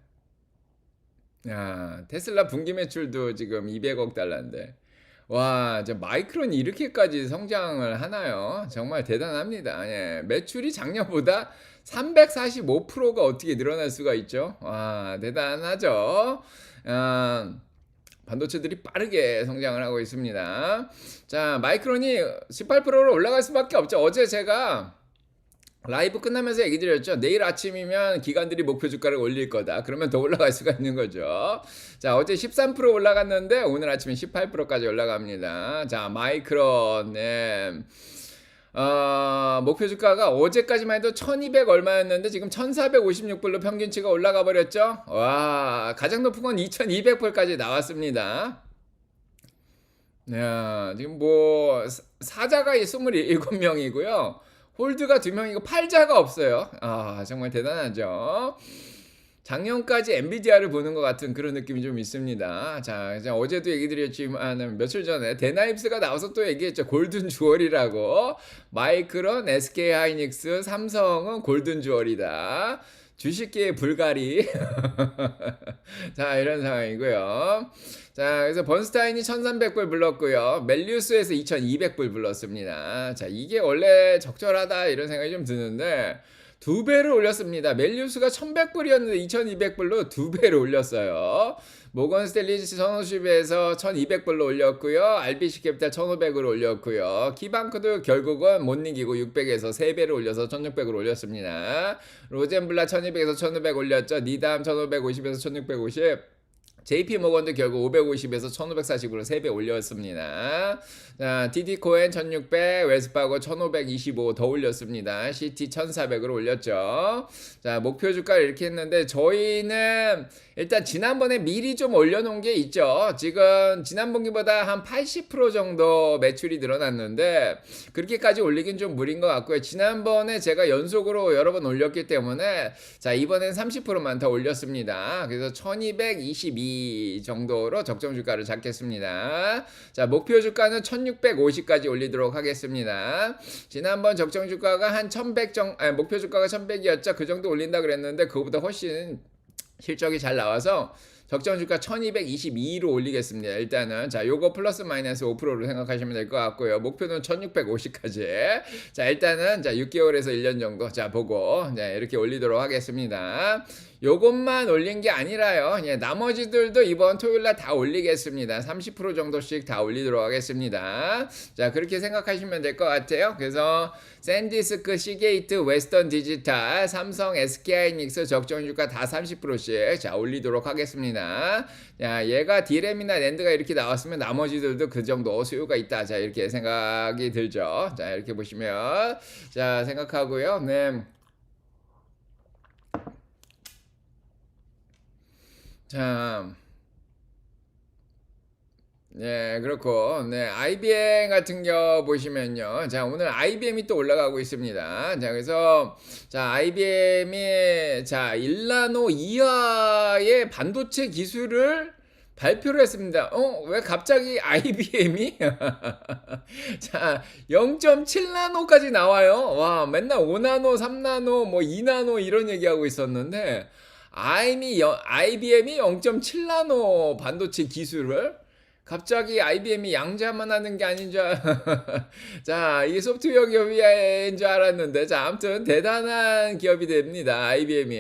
야, 테슬라 분기 매출도 지금 200억 달러인데 와, 마이크론이 이렇게까지 성장을 하나요? 정말 대단합니다. 매출이 작년보다 345%가 어떻게 늘어날 수가 있죠? 와, 대단하죠? 반도체들이 빠르게 성장을 하고 있습니다. 자, 마이크론이 18%로 올라갈 수밖에 없죠. 어제 제가 라이브 끝나면서 얘기 드렸죠. 내일 아침이면 기관들이 목표 주가를 올릴 거다. 그러면 더 올라갈 수가 있는 거죠. 자, 어제 13% 올라갔는데 오늘 아침에 18%까지 올라갑니다. 자, 마이크론, 목표 주가가 어제까지만 해도 1200 얼마였는데 지금 1456불로 평균치가 올라가 버렸죠. 와, 가장 높은 건 2200불까지 나왔습니다. 야, 지금 뭐 사자가 27명이고요. 홀드가 2명이고 팔자가 없어요. 아 정말 대단하죠. 작년까지 엔비디아를 보는 것 같은 그런 느낌이 좀 있습니다. 자 어제도 얘기 드렸지만 며칠 전에 데나입스가 나와서 또 얘기했죠. 골든 주얼이라고. 마이크론, SK하이닉스, 삼성은 골든 주얼이다. 주식계의 불가리. 자 이런 상황이고요. 자 그래서 번스타인이 1300불 불렀고요. 멜리우스에서 2200불 불렀습니다. 자 이게 원래 적절하다 이런 생각이 좀 드는데 2배를 올렸습니다. 멜리우스가 1100불이었는데 2200불로 2배를 올렸어요. 모건 스탠리 1550에서 1200불로 올렸고요. RBC 캐피탈 1500으로 올렸고요. 키방크도 결국은 못 이기고 600에서 3배를 올려서 1600으로 올렸습니다. 로젠블라 1200에서 1500 올렸죠. 니담 1550에서 1650. JP모건도 결국 550에서 1540으로 3배 올렸습니다. 자, TD코엔 1600, 웨스파고 1525 더 올렸습니다. CT 1400으로 올렸죠. 자, 목표 주가를 이렇게 했는데 저희는 일단 지난번에 미리 좀 올려놓은 게 있죠. 지금 지난 분기보다 한 80% 정도 매출이 늘어났는데 그렇게까지 올리긴 좀 무리인 것 같고요. 지난번에 제가 연속으로 여러 번 올렸기 때문에 자 이번엔 30%만 더 올렸습니다. 그래서 1222 정도로 적정 주가를 잡겠습니다. 자 목표 주가는 1650까지 올리도록 하겠습니다. 지난번 적정 주가가 한 1100 정도, 목표 주가가 1100이었죠. 그 정도 올린다 그랬는데 그거보다 훨씬 실적이 잘 나와서 적정 주가 1222로 올리겠습니다. 일단은 자 요거 플러스 마이너스 5%로 생각하시면 될 것 같고요. 목표는 1650까지. 자 일단은 자 6개월에서 1년 정도 자 보고 자 이렇게 올리도록 하겠습니다. 요것만 올린 게 아니라요. 예, 나머지들도 이번 토요일 날 다 올리겠습니다. 30% 정도씩 다 올리도록 하겠습니다. 자, 그렇게 생각하시면 될 것 같아요. 그래서 샌디스크, 시게이트, 웨스턴 디지털, 삼성, SK하이닉스 적정 주가 다 30%씩 자, 올리도록 하겠습니다. 자, 얘가 D램이나 낸드가 이렇게 나왔으면 나머지들도 그 정도 수요가 있다. 자, 이렇게 생각이 들죠. 자, 이렇게 보시면 자, 생각하고요. 네. 자, 네, 그렇고, 네, IBM 같은 겨 보시면요. 자, 오늘 IBM이 또 올라가고 있습니다. 자, 그래서, 자, IBM이, 자, 1나노 이하의 반도체 기술을 발표를 했습니다. 왜 갑자기 IBM이? 자, 0.7나노까지 나와요. 와, 맨날 5나노, 3나노, 뭐 2나노 이런 얘기하고 있었는데, IBM이 0.7나노 반도체 기술을 갑자기 IBM이 양자만 하는 게 아닌 줄 자, 이게 소프트웨어 기업인 줄 알았는데 자, 아무튼 대단한 기업이 됩니다. IBM이.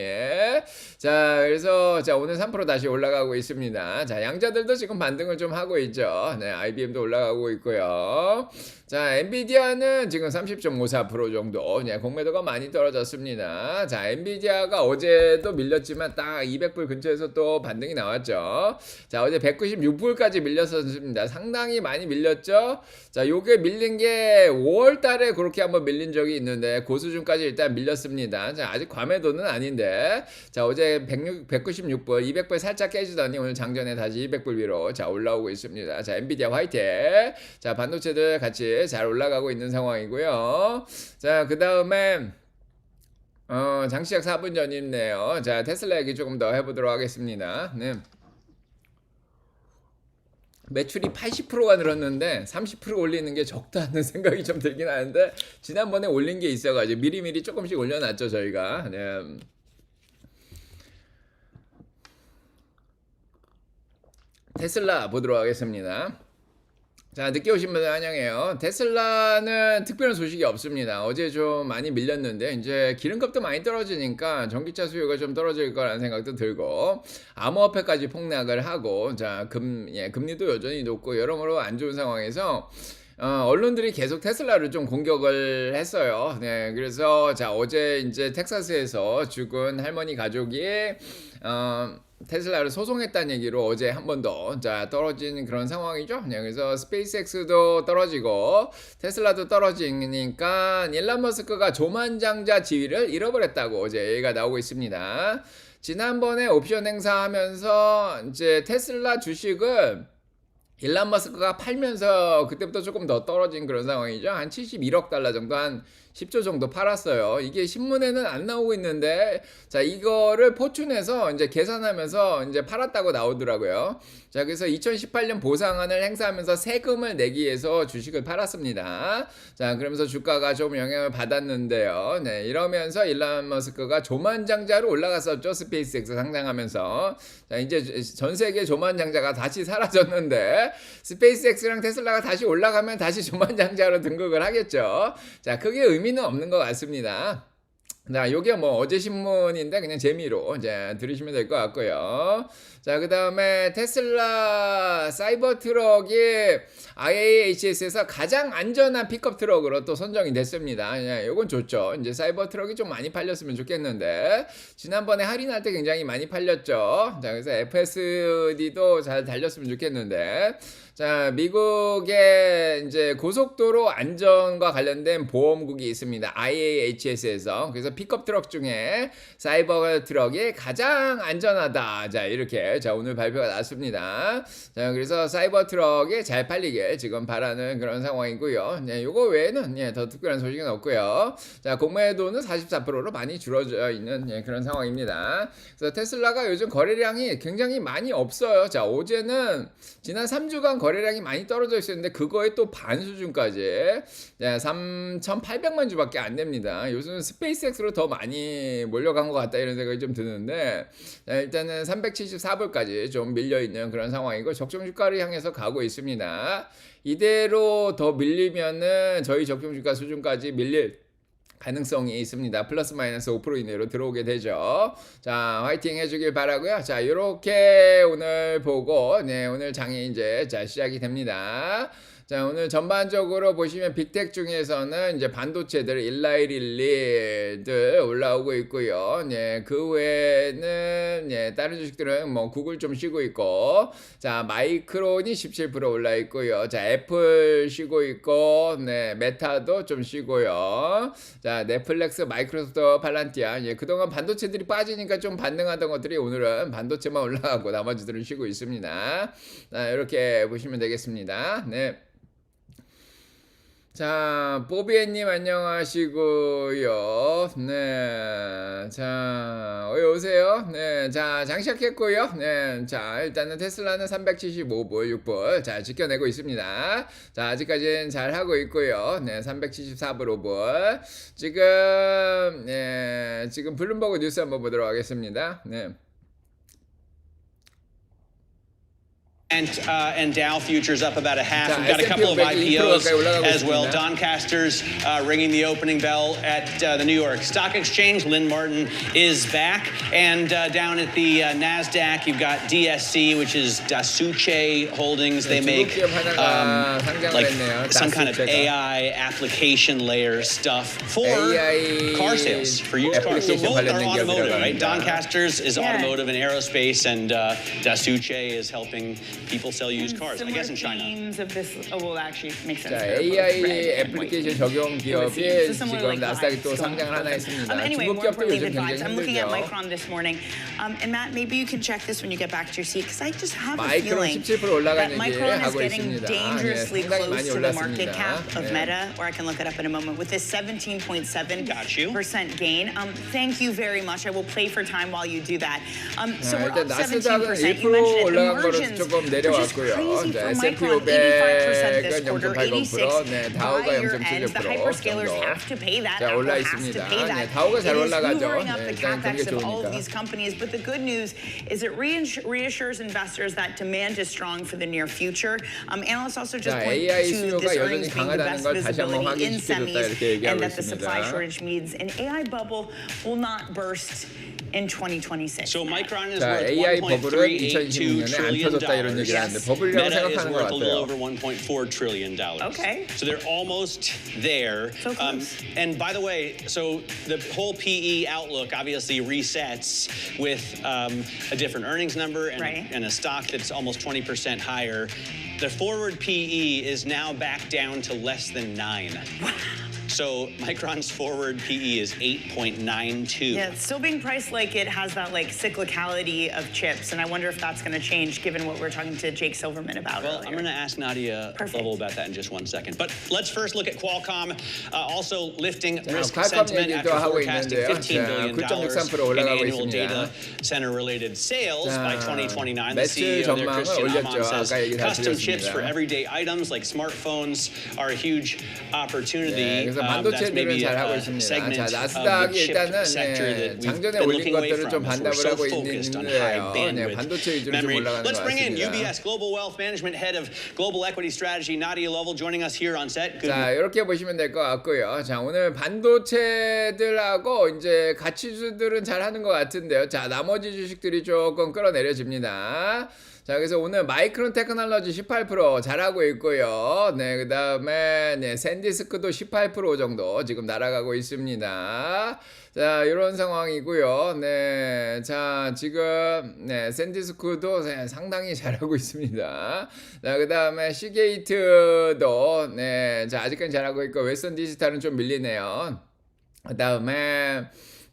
자, 그래서 자, 오늘 3% 다시 올라가고 있습니다. 자, 양자들도 지금 반등을 좀 하고 있죠. 네, IBM도 올라가고 있고요. 자, 엔비디아는 지금 30.54% 정도. 네, 공매도가 많이 떨어졌습니다. 자, 엔비디아가 어제도 밀렸지만 딱 200불 근처에서 또 반등이 나왔죠. 자, 어제 196불까지 밀렸었습니다. 상당히 많이 밀렸죠. 자, 요게 밀린 게 5월 달에 그렇게 한번 밀린 적이 있는데 그 수준까지 일단 밀렸습니다. 자, 아직 과매도는 아닌데. 자, 어제 196불, 200불 살짝 깨지더니 오늘 장전에 다시 200불 위로 자, 올라오고 있습니다. 자, 엔비디아 화이팅. 자, 반도체들 같이 잘 올라가고 있는 상황이고요. 자, 그 다음에 장시작 4분 전이네요. 자, 테슬라 얘기 조금 더 해보도록 하겠습니다. 네. 매출이 80%가 늘었는데 30% 올리는 게 적다는 생각이 좀 들긴 하는데 지난번에 올린 게 있어가지고 미리미리 조금씩 올려놨죠 저희가. 네. 테슬라 보도록 하겠습니다. 자, 늦게 오신 분들 환영해요. 테슬라는 특별한 소식이 없습니다. 어제 좀 많이 밀렸는데 이제 기름값도 많이 떨어지니까 전기차 수요가 좀 떨어질 거라는 생각도 들고 암호화폐까지 폭락을 하고 자, 금리도 여전히 높고 여러모로 안 좋은 상황에서 언론들이 계속 테슬라를 좀 공격을 했어요. 네, 그래서 자, 어제 이제 텍사스에서 죽은 할머니 가족이 테슬라를 소송했다는 얘기로 어제 한 번 더 자, 떨어진 그런 상황이죠. 네, 그래서 스페이스X도 떨어지고 테슬라도 떨어지니까 일론 머스크가 조만장자 지위를 잃어버렸다고 어제 얘기가 나오고 있습니다. 지난번에 옵션 행사하면서 이제 테슬라 주식을 일론 머스크가 팔면서 그때부터 조금 더 떨어진 그런 상황이죠. 한 71억 달러 정도, 한 10조 정도 팔았어요. 이게 신문에는 안 나오고 있는데, 자, 이거를 포춘해서 이제 계산하면서 이제 팔았다고 나오더라고요. 자, 그래서 2018년 보상안을 행사하면서 세금을 내기 위해서 주식을 팔았습니다. 자, 그러면서 주가가 좀 영향을 받았는데요. 네, 이러면서 일론 머스크가 조만장자로 올라갔었죠. 스페이스X 상장하면서. 자, 이제 전 세계 조만장자가 다시 사라졌는데, 스페이스X랑 테슬라가 다시 올라가면 다시 조만장자로 등극을 하겠죠. 자, 크게 의미는 없는 것 같습니다. 자, 요게 뭐 어제 신문인데 그냥 재미로 이제 들으시면 될 것 같고요. 자, 그 다음에 테슬라 사이버 트럭이 IAHS에서 가장 안전한 픽업 트럭으로 또 선정이 됐습니다. 예, 요건 좋죠. 이제 사이버 트럭이 좀 많이 팔렸으면 좋겠는데 지난번에 할인할 때 굉장히 많이 팔렸죠. 자, 그래서 FSD도 잘 달렸으면 좋겠는데. 자, 미국의 이제 고속도로 안전과 관련된 보험국이 있습니다. IAHS에서. 그래서 픽업 트럭 중에 사이버 트럭이 가장 안전하다. 자, 이렇게 자, 오늘 발표가 났습니다. 자, 그래서 사이버 트럭이 잘 팔리게 지금 바라는 그런 상황이고요. 네, 요거 외에는 예, 더 특별한 소식은 없고요. 자, 공매도는 44%로 많이 줄어져 있는 예, 그런 상황입니다. 그래서 테슬라가 요즘 거래량이 굉장히 많이 없어요. 자, 어제는 지난 3주간 거래량이 많이 떨어져 있었는데 그거에 또 반 수준까지 3,800만 주밖에 안 됩니다. 요즘은 스페이스X로 더 많이 몰려간 것 같다 이런 생각이 좀 드는데 일단은 374불까지 좀 밀려있는 그런 상황이고 적정 주가를 향해서 가고 있습니다. 이대로 더 밀리면은 저희 적정 주가 수준까지 밀릴 가능성이 있습니다. 플러스 마이너스 5% 이내로 들어오게 되죠. 자, 화이팅 해주길 바라고요. 자, 요렇게 오늘 보고, 네, 오늘 장이 이제 자 시작이 됩니다. 자, 오늘 전반적으로 보시면 빅텍 중에서는 이제 반도체들 1111들 올라오고 있고요. 네, 그 외에는 네, 다른 주식들은 뭐 구글 좀 쉬고 있고, 자, 마이크론이 17% 올라 있고요. 자, 애플 쉬고 있고, 네, 메타도 좀 쉬고요. 자, 넷플릭스, 마이크로소프트, 팔란티아. 예, 그동안 반도체들이 빠지니까 좀 반등하던 것들이 오늘은 반도체만 올라가고 나머지들은 쉬고 있습니다. 자, 이렇게 보시면 되겠습니다. 네. 자, 뽀비애님 안녕하시고요. 네, 자, 오세요. 네, 자, 장시작했고요. 네, 자, 일단은 테슬라는 375불, 6불, 자, 지켜내고 있습니다. 자, 아직까지는 잘 하고 있고요. 네, 374불, 5불. 지금, 네, 지금 블룸버그 뉴스 한번 보도록 하겠습니다. 네. And Dow futures up about a half. We've got a couple of IPOs as well. Doncaster's ringing the opening bell at the New York Stock Exchange. Lynn Martin is back. And down at the NASDAQ, you've got DSC, which is Dasuche Holdings. They make like some kind of AI application layer stuff for car sales, for used cars. So both are automotive, right? Doncaster's is automotive and aerospace, and Dasuche is helping people sell used cars, I guess in China. Of this will actually make sense. 자, AI 애플리케이션 적용 기업이 지금 나스닥에 또 상장을 하나 했습니다. Anyway, 중국 more 기업도 importantly, 요즘 the vibes. 굉장히 I'm looking at 힘들죠. Micron this morning, and Matt, maybe you can check this when you get back to your seat, because I just have a 마이크론 feeling 17% that 올라가는 얘기 Micron is 하고 getting 있습니다. dangerously 상당히 많이 close to the market 올랐습니다. cap of Meta, or I can look it up in a moment, with this 17.7% gain. Thank you very much. I will play for time while you do that. So we're 일단 up 나스닥은 17%. 1% You mentioned it. 올라간 거로 Emergence, 조금 which is 내려왔고요. crazy 자, for S&P Micron, 85% 500은 this quarter, 0.80%, 86% 네, 다우가 by year end. The 0.76% hyperscalers 정도. have to pay that. 자, Apple 올라 has to 있습니다. pay that. 네, 다우가 잘 It is 올라가죠. hoovering up 네, the 일단 그런 게 capex of all of 좋으니까. these companies. But the good news is it reassures investors that demand is strong for the near future. Analysts also just 자, point AI to 수요가 this 여전히 earnings being the 강하다는 best 걸 다시 한번 visibility in 확인시켜줬다 semis, 이렇게 and 얘기하고 that the supply 있습니다. shortage means an AI bubble will not burst in 2026. So Micron is 자, worth AI 버블은 1.382 2026년에 안 trillion 터졌다 이런 얘기를 하는데 dollars. 버블이라고 Meta is 생각하는 것 worth a little 같아요. over 1.4 trillion dollars. Okay. So they're almost there. So close. And by the way, so the whole PE outlook obviously resets with a different earnings number and, Right. and a stock that's almost 20% higher. The forward PE is now back down to less than 9. So Micron's forward PE is 8.92. Yeah, it's still being priced like it has that like cyclicality of chips, and I wonder if that's going to change given what we were talking to Jake Silverman about Well, earlier. I'm going to ask Nadia Lovell about that in just one second. But let's first look at Qualcomm, also lifting risk 퀄컴 sentiment 얘기도 after 하고 forecasting 있는데요. $15 billion 자, 9.63% in 올라가고 annual 있습니다. data center-related sales by 2029. The 매출 CEO there, 전망을 Christian 올렸죠. Amon, says 아까 얘기 다 custom chips for 드렸습니다. everyday items like smartphones are a huge 네, opportunity. 그래서 That's 반도체들은 maybe 잘하고 a 있습니다. segment 자, of the 나스닥이 chip 일단은 sector 네, that we've 장전에 been 올린 looking away 것들을 좀 from as we're 반납을 so 하고 focused on 있는데요. high 네, bandwidth 반도체 위주로 좀 memory. 올라가는 Let's 것 bring in 같습니다. UBS Global Wealth Management Head of Global Equity Strategy, Nadia Lovell, joining us here on set. Good 자, 이렇게 보시면 될 것 같고요. 자, 오늘 반도체들하고 이제 가치주들은 잘 하는 것 같은데요. 자, 나머지 주식들이 조금 끌어내려집니다. 자, 그래서 오늘 마이크론 테크놀로지 18% 잘하고 있고요. 네, 그 다음에 네, 샌디스크도 18% 정도 지금 날아가고 있습니다. 자, 이런 상황이고요. 네, 자, 지금 네, 샌디스크도 상당히 잘하고 있습니다. 자, 그 다음에 시게이트도 네, 자, 아직까지 잘하고 있고 웨스턴 디지털은 좀 밀리네요. 그 다음에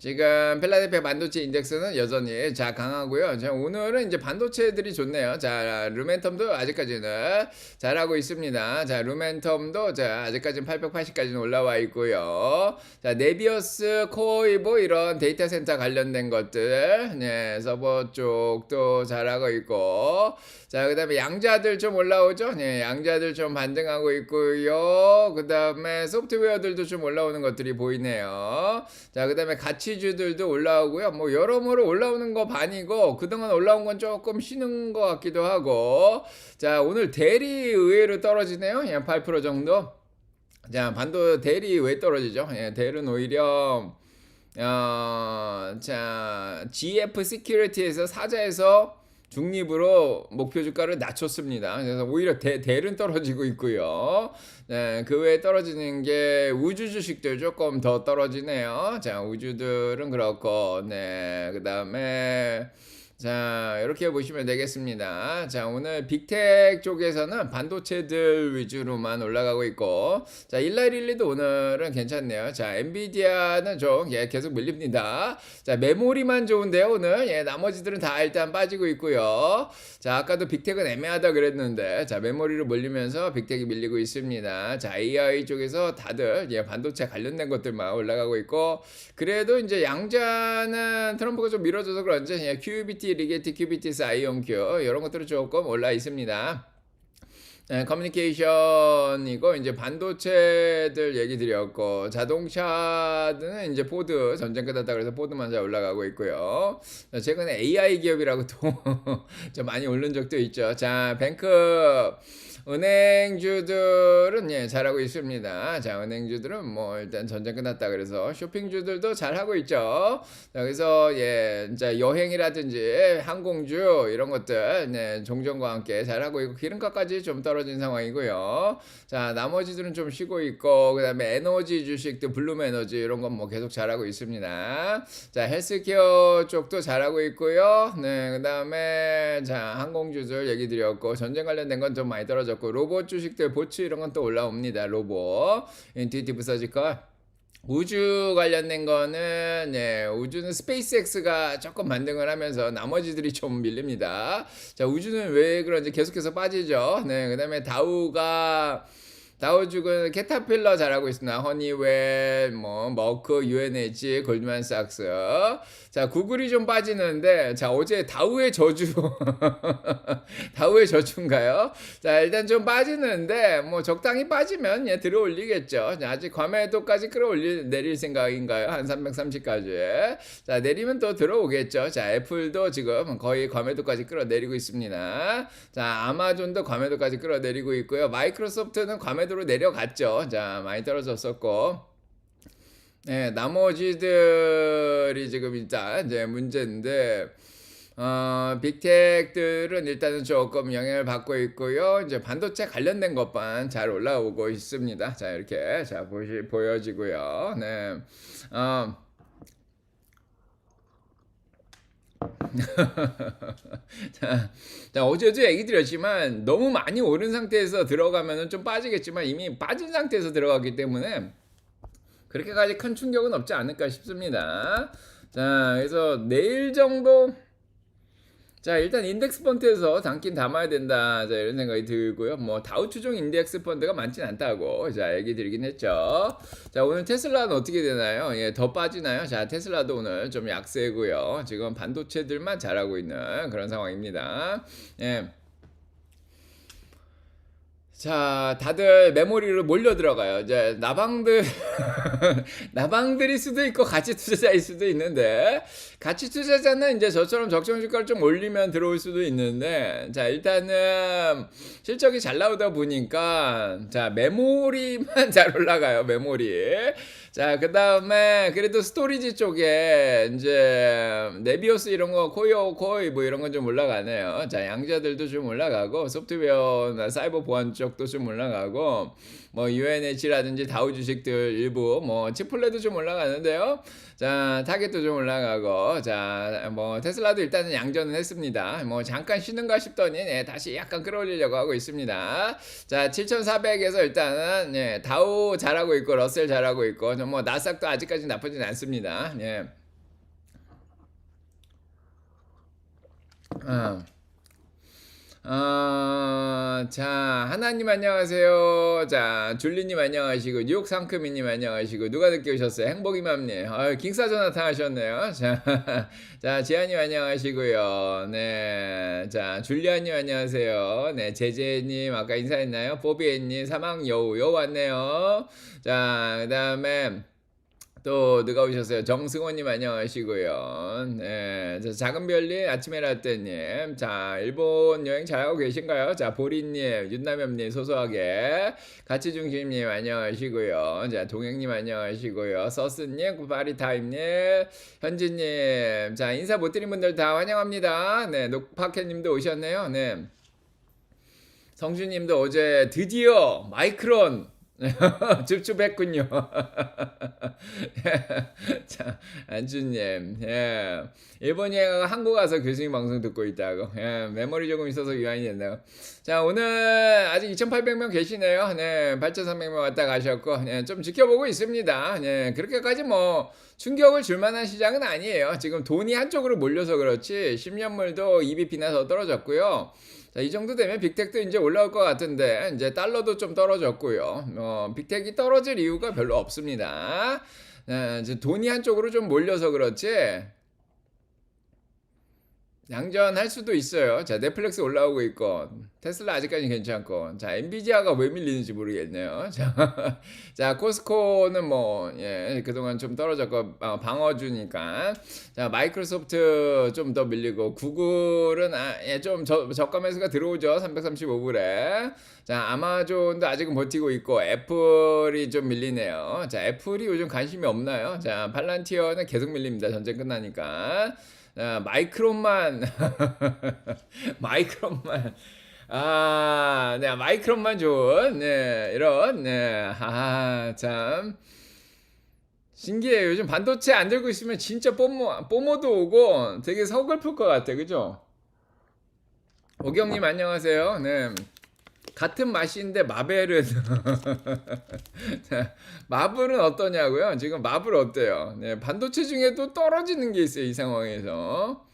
지금 필라델피아 반도체 인덱스는 여전히 자 강하고요. 자, 오늘은 이제 반도체들이 좋네요. 자, 루멘텀도 아직까지는 잘하고 있습니다. 자, 루멘텀도 자 아직까지는 880까지는 올라와 있고요. 자, 네비어스, 코이보 이런 데이터 센터 관련된 것들, 네, 서버 쪽도 잘하고 있고. 자, 그 다음에 양자들 좀 올라오죠? 네, 양자들 좀 반등하고 있고요. 그 다음에 소프트웨어들도 좀 올라오는 것들이 보이네요. 자, 그 다음에 가치주들도 올라오고요. 뭐, 여러모로 올라오는 거 반이고, 그동안 올라온 건 조금 쉬는 것 같기도 하고. 자, 오늘 대리 의외로 떨어지네요. 그냥 8% 정도. 자, 대일이 왜 떨어지죠? 예, 대일은 오히려 자, GF 시큐리티에서 사자에서 중립으로 목표 주가를 낮췄습니다. 그래서 오히려 대일은 떨어지고 있고요. 네, 그 외에 떨어지는 게 우주 주식들 조금 더 떨어지네요. 자, 우주들은 그렇고, 네, 그 다음에 자, 이렇게 보시면 되겠습니다. 자, 오늘 빅텍 쪽에서는 반도체들 위주로만 올라가고 있고, 자, 일라일릴리도 오늘은 괜찮네요. 자, 엔비디아는 좀 계속 밀립니다. 자, 메모리만 좋은데요, 오늘. 예, 나머지들은 다 일단 빠지고 있고요. 자, 아까도 빅텍은 애매하다 그랬는데, 자, 메모리로 몰리면서 빅텍이 밀리고 있습니다. 자, AI 쪽에서 다들 반도체 관련된 것들만 올라가고 있고, 그래도 이제 양자는 트럼프가 좀 밀어줘서 그런지 QBT, 리게티, 큐비티스, 아이온큐 이런 것들은 조금 올라 있습니다. 네, 커뮤니케이션이고 이제 반도체들 얘기 드렸고 자동차는 이제 포드 전쟁 끝났다 그래서 포드만 잘 올라가고 있고요. 최근에 AI 기업이라고 또 좀 많이 오른 적도 있죠. 자, 뱅크 은행주들은 잘하고 있습니다. 자, 은행주들은 뭐 일단 전쟁 끝났다 그래서 쇼핑주들도 잘하고 있죠. 자, 그래서 진짜 여행이라든지 항공주 이런 것들 종전과 함께 잘하고 있고 기름값까지 좀 떨어진 상황이고요. 자, 나머지들은 좀 쉬고 있고 그다음에 에너지 주식들 블룸 에너지 이런 건 뭐 계속 잘하고 있습니다. 자, 헬스케어 쪽도 잘하고 있고요. 네, 그다음에 자, 항공주들 얘기 드렸고 전쟁 관련된 건 좀 많이 떨어졌고 로봇 주식들 보츠 이런 건 또 올라옵니다. 로봇, 인투이티브 서지컬. 우주 관련된 거는 우주는 스페이스X가 조금 반등을 하면서 나머지들이 좀 밀립니다. 자, 우주는 왜 그런지 계속해서 빠지죠. 네, 그다음에 다우죽은 캐터필러 잘하고 있습니다. 허니웰, 머크, UNH, 골드만삭스. 자, 구글이 좀 빠지는데, 자, 어제 다우의 저주, 다우의 저주인가요? 자, 일단 좀 빠지는데, 뭐 적당히 빠지면 들어 올리겠죠. 자, 아직 과매도까지 내릴 생각인가요? 한 330까지. 자, 내리면 또 들어오겠죠. 자, 애플도 지금 거의 과매도까지 끌어내리고 있습니다. 자, 아마존도 과매도까지 끌어내리고 있고요. 마이크로소프트는 과매도로 내려갔죠. 자, 많이 떨어졌었고. 네, 나머지들이 지금 일단 이제 문제인데, 빅텍들은 일단은 조금 영향을 받고 있고요. 이제 반도체 관련된 것만 잘 올라오고 있습니다. 자, 이렇게 보여지고요. 네, 자, 어제도 얘기 드렸지만 너무 많이 오른 상태에서 들어가면은 좀 빠지겠지만 이미 빠진 상태에서 들어갔기 때문에 그렇게까지 큰 충격은 없지 않을까 싶습니다. 자, 그래서 내일 정도 자, 일단 인덱스 펀드에서 담긴 담아야 된다. 자, 이런 생각이 들고요. 뭐 다우 추종 인덱스 펀드가 많진 않다고 자, 얘기 드리긴 했죠. 자, 오늘 테슬라는 어떻게 되나요? 더 빠지나요? 자, 테슬라도 오늘 좀 약세고요. 지금 반도체들만 잘하고 있는 그런 상황입니다. 자, 다들 메모리로 몰려 들어가요. 이제 나방들일 수도 있고 가치 투자자일 수도 있는데 가치 투자자는 이제 저처럼 적정 주가를 좀 올리면 들어올 수도 있는데 자, 일단은 실적이 잘 나오다 보니까 자, 메모리만 잘 올라가요. 메모리. 자, 그 다음에 그래도 스토리지 쪽에 이제 네비오스 이런 거 코이 뭐 이런 건 좀 올라가네요. 자, 양자들도 좀 올라가고 소프트웨어나 사이버 보안 쪽도 좀 올라가고 뭐 UNH라든지 다우 주식들 일부 뭐 치플레도 좀 올라가는데요. 자, 타겟도 좀 올라가고 자, 뭐 테슬라도 일단은 양전은 했습니다. 뭐 잠깐 쉬는가 싶더니 다시 약간 끌어올리려고 하고 있습니다. 자, 7,400에서 일단은 다우 잘하고 있고 러셀 잘하고 있고 뭐 나스닥도 아직까지 나쁘진 않습니다. 자, 하나님 안녕하세요. 자, 줄리님 안녕하시고, 뉴욕 상크미님 안녕하시고, 누가 늦게 오셨어요? 행복이맘님. 킹사전 나타나셨네요. 자, 자, 지아님 안녕하시고요. 네. 자, 줄리아님 안녕하세요. 네, 제제님 아까 인사했나요? 보비애님, 사망여우 왔네요. 자, 그 다음에, 또 누가 오셨어요? 정승원님 안녕하시고요. 네, 자, 작은 별님, 아침에 라떼님, 자 일본 여행 잘하고 계신가요? 자 보리님, 윤남엽님 소소하게, 가치중심님 안녕하시고요. 자 동행님 안녕하시고요. 서스님, 파리타임님, 현진님, 자 인사 못 드린 분들 다 환영합니다. 네, 녹파켓님도 오셨네요. 네, 성준님도 어제 드디어 마이크론 줍줍했군요. 자, 안주님, 예. 일본 여행 한국 와서 교수님 방송 듣고 있다고. 예, 메모리 조금 있어서 유한이 됐네요. 자, 오늘 아직 2,800명 계시네요. 네, 8,300명 왔다 가셨고, 네, 좀 지켜보고 있습니다. 네, 그렇게까지 뭐, 충격을 줄 만한 시장은 아니에요. 지금 돈이 한쪽으로 몰려서 그렇지, 10년물도 EBP나 더 떨어졌고요. 자, 이 정도 되면 빅텍도 이제 올라올 것 같은데, 이제 달러도 좀 떨어졌고요. 빅텍이 떨어질 이유가 별로 없습니다. 이제 돈이 한쪽으로 좀 몰려서 그렇지, 양전할 수도 있어요. 자, 넷플릭스 올라오고 있고, 테슬라 아직까지 괜찮고, 자, 엔비디아가 왜 밀리는지 모르겠네요. 자, 자, 코스코는 뭐, 예, 그동안 좀 떨어졌고, 방어주니까. 자, 마이크로소프트 좀 더 밀리고, 구글은, 예, 좀 저가 매수가 들어오죠. 335불에. 자, 아마존도 아직은 버티고 있고, 애플이 좀 밀리네요. 자, 애플이 요즘 관심이 없나요? 자, 팔란티어는 계속 밀립니다. 전쟁 끝나니까. 마이크론만 마이크론만 네, 마이크론만 좋은 네, 이런 네, 참 신기해요. 요즘 반도체 안 들고 있으면 진짜 뽀모도 오고 되게 서글플 것 같아, 그죠? 오경님 안녕하세요. 네. 같은 맛인데 마벨은 마블은 어떠냐고요? 지금 마블 어때요? 네, 반도체 중에도 떨어지는 게 있어요, 이 상황에서.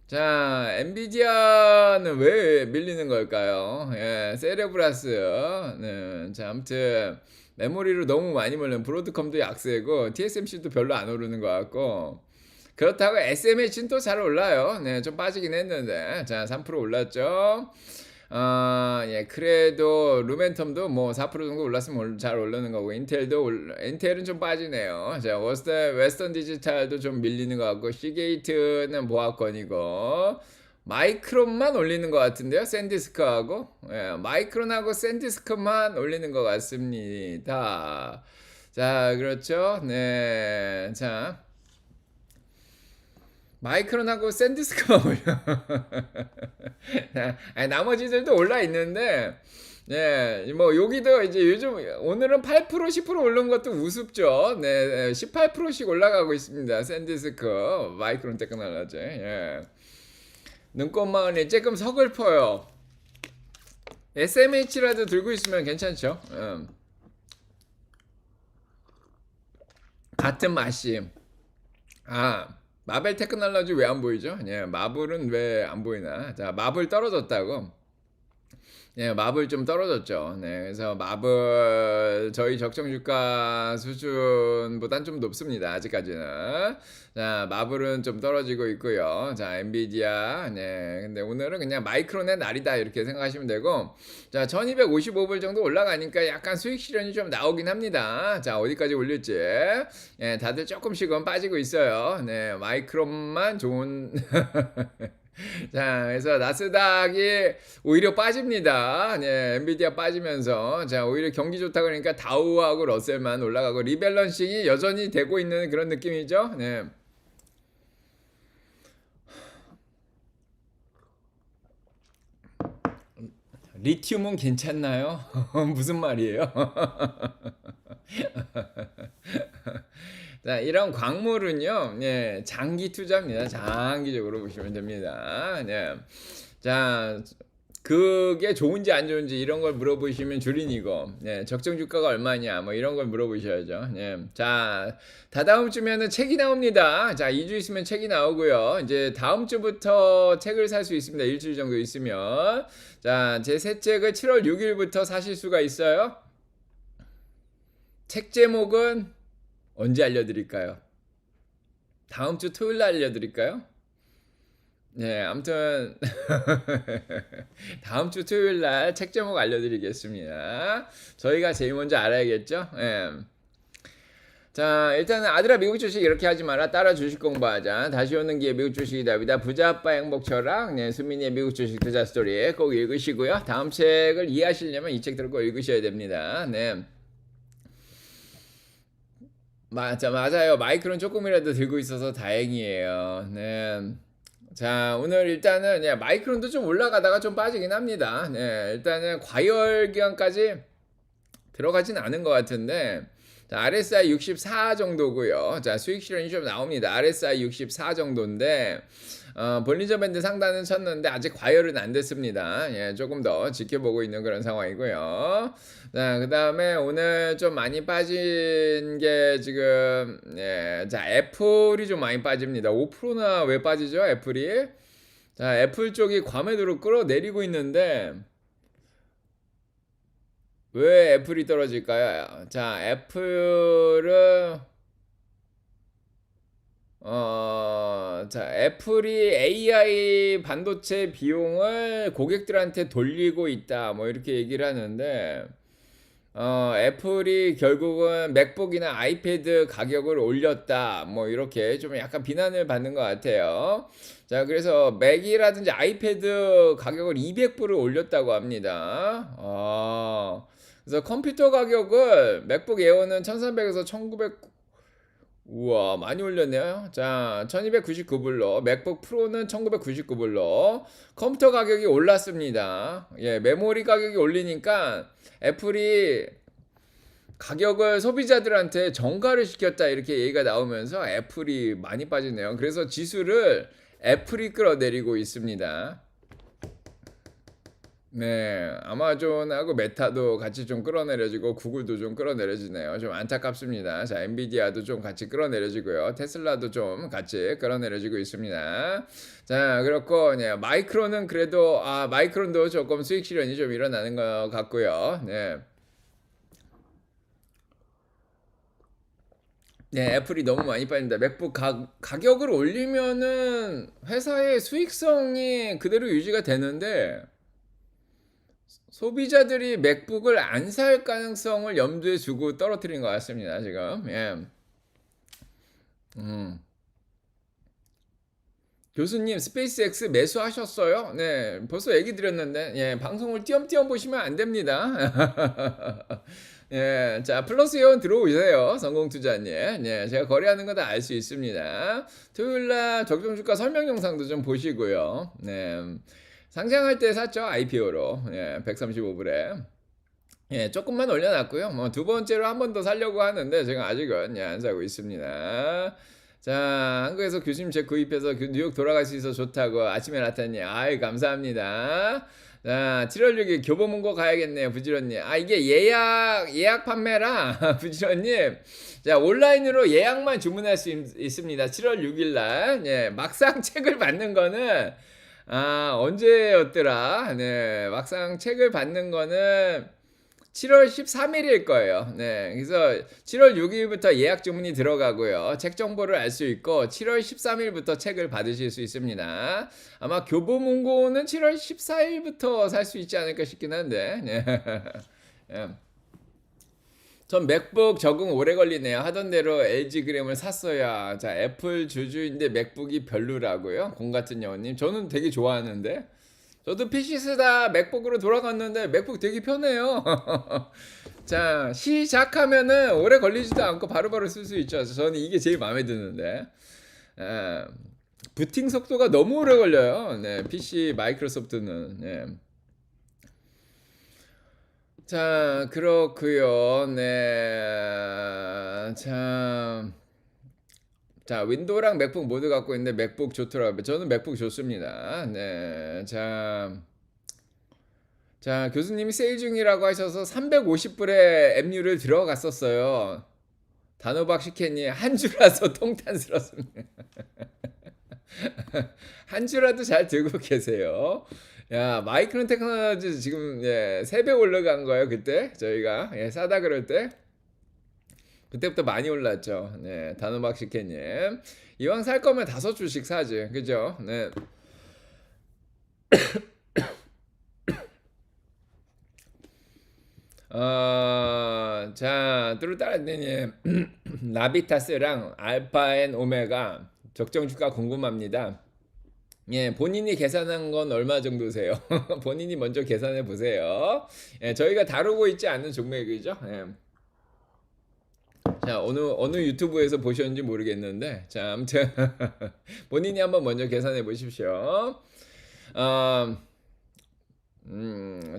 자, 엔비디아는 왜 밀리는 걸까요? 예, 세레브라스. 네, 자, 아무튼 메모리로 너무 많이 몰리는 브로드컴도 약세고 TSMC도 별로 안 오르는 것 같고. 그렇다고 SMH는 또 잘 올라요. 네, 좀 빠지긴 했는데. 자, 3% 올랐죠. 예, 그래도 루멘텀도 뭐 4% 정도 올랐으면 잘 오르는 거고, 인텔은 좀 빠지네요. 자, 웨스턴 디지털도 좀 밀리는 것 같고, 시게이트는 보합권이고, 마이크론만 올리는 것 같은데요. 샌디스크하고, 예, 마이크론하고 샌디스크만 올리는 것 같습니다. 자, 그렇죠. 네, 자. 마이크론하고 샌디스크만 올려. 아니, 나머지들도 올라 있는데, 네, 뭐 여기도 이제 요즘 오늘은 8% 10% 오른 것도 우습죠. 네, 18%씩 올라가고 있습니다. 샌디스크, 마이크론 테크놀로지. 예. 눈꽃마을이 조금 서글퍼요. SMH라도 들고 있으면 괜찮죠. 같은 맛이. 마벨 테크놀로지 왜 안 보이죠? 예, 마블은 왜 안 보이나? 자, 마블 떨어졌다고. 예, 마블 좀 떨어졌죠. 네, 그래서 마블 저희 적정 주가 수준보단 좀 높습니다. 아직까지는. 자, 마블은 좀 떨어지고 있고요. 자, 엔비디아. 네, 근데 오늘은 그냥 마이크론의 날이다 이렇게 생각하시면 되고, 자, 1255불 정도 올라가니까 약간 수익 실현이 좀 나오긴 합니다. 자, 어디까지 올릴지. 예, 다들 조금씩은 빠지고 있어요. 네, 마이크론만 좋은. 자, 그래서 나스닥이 오히려 빠집니다. 네, 엔비디아 빠지면서, 자, 오히려 경기 좋다 그러니까 다우하고 러셀만 올라가고, 리밸런싱이 여전히 되고 있는 그런 느낌이죠. 네. 리튬은 괜찮나요? 무슨 말이에요? 자, 이런 광물은요, 네, 장기 투자입니다. 장기적으로 보시면 됩니다. 네. 자, 그게 좋은지 안 좋은지 이런 걸 물어보시면 줄인이고, 네, 적정 주가가 얼마냐, 뭐 이런 걸 물어보셔야죠. 네. 자, 다다음 주면은 책이 나옵니다. 자, 2주 있으면 책이 나오고요. 이제 다음 주부터 책을 살 수 있습니다. 일주일 정도 있으면. 자, 제 새 책을 7월 6일부터 사실 수가 있어요. 책 제목은 언제 알려드릴까요? 다음 주 토요일 날 알려드릴까요? 네, 아무튼 다음 주 토요일 날 책 제목 알려드리겠습니다. 저희가 제일 먼저 알아야겠죠? 네. 자, 일단은 아들아 미국 주식 이렇게 하지 마라. 따라 주식 공부하자. 다시 오는 기회 미국 주식이 답이다. 부자 아빠 행복 철학. 네, 수민이의 미국 주식 투자 스토리 꼭 읽으시고요. 다음 책을 이해하시려면 이 책들을 꼭 읽으셔야 됩니다. 네. 맞아요. 마이크론 조금이라도 들고 있어서 다행이에요. 네. 자, 오늘 일단은 마이크론도 좀 올라가다가 좀 빠지긴 합니다. 네, 일단은 과열 기간까지 들어가진 않은 것 같은데, 자, RSI 64 정도고요. 자, 수익 실현이 좀 나옵니다. RSI 64 정도인데 볼린저 밴드 상단은 쳤는데 아직 과열은 안 됐습니다. 예, 조금 더 지켜보고 있는 그런 상황이고요. 자, 그다음에 오늘 좀 많이 빠진 게 지금 자, 애플이 좀 많이 빠집니다. 5%나 왜 빠지죠? 애플이. 자, 애플 쪽이 과매도로 끌어내리고 있는데 왜 애플이 떨어질까요? 자, 애플은 자, 애플이 AI 반도체 비용을 고객들한테 돌리고 있다. 뭐 이렇게 얘기를 하는데 애플이 결국은 맥북이나 아이패드 가격을 올렸다. 뭐 이렇게 좀 약간 비난을 받는 것 같아요. 자, 그래서 맥이라든지 아이패드 가격을 200불을 올렸다고 합니다. 그래서 컴퓨터 가격을 맥북 에어는 1300에서 1900 우와, 많이 올렸네요. 자, 1299불로 맥북 프로는 1999불로 컴퓨터 가격이 올랐습니다. 예, 메모리 가격이 올리니까 애플이 가격을 소비자들한테 정가를 시켰다 이렇게 얘기가 나오면서 애플이 많이 빠지네요. 그래서 지수를 애플이 끌어내리고 있습니다. 네, 아마존하고 메타도 같이 좀 끌어내려지고 구글도 좀 끌어내려지네요. 좀 안타깝습니다. 자, 엔비디아도 좀 같이 끌어내려지고요. 테슬라도 좀 같이 끌어내려지고 있습니다. 자, 그렇고 마이크론은 그래도 마이크론도 조금 수익 실현이 좀 일어나는 것 같고요. 네. 네, 애플이 너무 많이 빠집니다. 맥북 가격을 올리면은 회사의 수익성이 그대로 유지가 되는데 소비자들이 맥북을 안 살 가능성을 염두에 두고 떨어뜨린 것 같습니다. 지금. 예. 교수님 스페이스X 매수하셨어요? 네, 벌써 얘기 드렸는데 방송을 띄엄띄엄 보시면 안 됩니다. 예, 자, 플러스 회원 들어오세요. 성공투자님. 예, 제가 거래하는 거 다 알 수 있습니다. 토요일날 적정주가 설명 영상도 좀 보시고요. 네. 상장할 때 샀죠. IPO로. 135불에. 조금만 올려놨고요. 뭐 두 번째로 한 번 더 살려고 하는데 제가 아직은 안 사고 있습니다. 자, 한국에서 교수님 책 구입해서 뉴욕 돌아갈 수 있어 좋다고 아침에 나타니. 아이, 감사합니다. 자, 7월 6일 교보문고 가야겠네요. 부지런님. 이게 예약 판매라. 부지런님. 자, 온라인으로 예약만 주문할 수 있습니다. 7월 6일 날. 막상 책을 받는 거는 언제였더라? 네, 막상 책을 받는 거는 7월 13일일 거예요. 네, 그래서 7월 6일부터 예약 주문이 들어가고요. 책 정보를 알 수 있고 7월 13일부터 책을 받으실 수 있습니다. 아마 교보문고는 7월 14일부터 살 수 있지 않을까 싶긴 한데. 네. 전 맥북 적응 오래 걸리네요. 하던 대로 LG 그램을 샀어야. 자, 애플 주주인데 맥북이 별로라고요? 공 같은 여우님. 저는 되게 좋아하는데. 저도 PC 쓰다 맥북으로 돌아갔는데 맥북 되게 편해요. 자, 시작하면은 오래 걸리지도 않고 바로바로 쓸 수 있죠. 저는 이게 제일 마음에 드는데. 부팅 속도가 너무 오래 걸려요. 네, PC 마이크로소프트는. 자, 그렇고요. 네, 자, 윈도우랑 맥북 모두 갖고 있는데 맥북 좋더라고요. 저는 맥북 좋습니다. 네, 자, 교수님이 세일 중이라고 하셔서 350불에 앱류를 들어갔었어요. 단호박 식혜니 한 주라서 통탄스럽습니다. 한 주라도 잘 들고 계세요. 야, 마이크론 테크놀로지 지금 3배 올라간 거예요. 그때 저희가 사다 그럴 때 그때부터 많이 올랐죠. 네, 단호박 식혜님 이왕 살 거면 5주씩 사지, 그죠? 네. 자, 뚜루따라님 나비타스랑 알파 앤 오메가 적정 주가 궁금합니다. 예, 본인이 계산한 건 얼마 정도세요? 본인이 먼저 계산해 보세요. 예, 저희가 다루고 있지 않은 종목이죠. 예. 자, 어느 유튜브에서 보셨는지 모르겠는데, 자, 아무튼 본인이 한번 먼저 계산해 보십시오.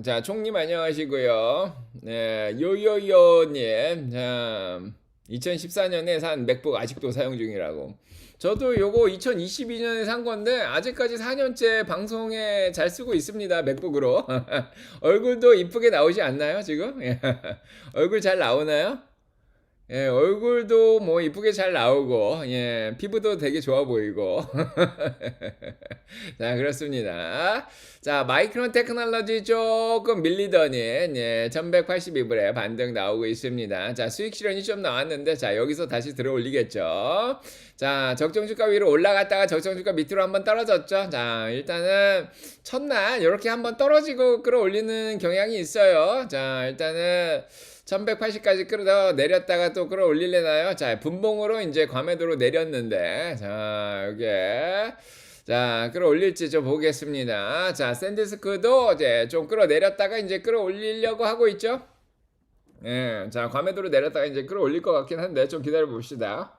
자, 총님 안녕하시고요. 네, 요요요님, 자, 2014년에 산 맥북 아직도 사용 중이라고. 저도 요거 2022년에 산 건데 아직까지 4년째 방송에 잘 쓰고 있습니다. 맥북으로. 얼굴도 이쁘게 나오지 않나요, 지금? 얼굴 잘 나오나요? 예, 얼굴도 뭐 이쁘게 잘 나오고, 예, 피부도 되게 좋아 보이고. 자, 그렇습니다. 자, 마이크론 테크놀로지 조금 밀리더니, 예, 1182불에 반등 나오고 있습니다. 자, 수익 실현이 좀 나왔는데, 자, 여기서 다시 들어 올리겠죠. 자, 적정주가 위로 올라갔다가 적정주가 밑으로 한번 떨어졌죠. 자, 일단은 첫날 이렇게 한번 떨어지고 끌어올리는 경향이 있어요. 자, 일단은 1180까지 끌어 내렸다가 또 끌어올리려나요? 자, 분봉으로 이제 과매도로 내렸는데, 자, 여기에 자, 끌어올릴지 좀 보겠습니다. 자, 샌디스크도 이제 좀 끌어내렸다가 이제 끌어올리려고 하고 있죠. 예, 자, 과매도로 내렸다가 이제 끌어올릴 것 같긴 한데 좀 기다려 봅시다.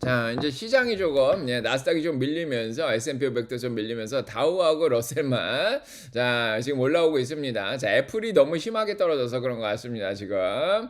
자, 이제 시장이 조금, 예, 나스닥이 좀 밀리면서, S&P 500도 좀 밀리면서, 다우하고 러셀만, 자, 지금 올라오고 있습니다. 자, 애플이 너무 심하게 떨어져서 그런 것 같습니다, 지금.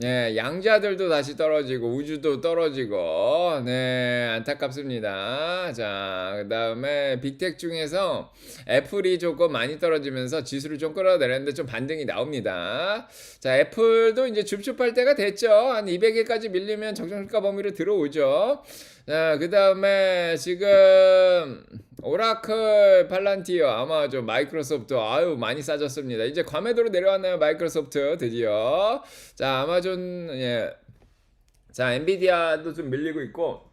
예, 양자들도 다시 떨어지고, 우주도 떨어지고, 네, 안타깝습니다. 자, 그 다음에 빅텍 중에서 애플이 조금 많이 떨어지면서 지수를 좀 끌어내렸는데 좀 반등이 나옵니다. 자, 애플도 이제 줍줍할 때가 됐죠. 한 200일까지 밀리면 적정주가 범위로 들어오죠. 자, 그 다음에 지금 오라클, 팔란티어, 아마존, 마이크로소프트 아유 많이 싸졌습니다. 이제 과매도로 내려왔나요? 마이크로소프트 드디어. 자, 아마존, 예. 자, 엔비디아도 좀 밀리고 있고.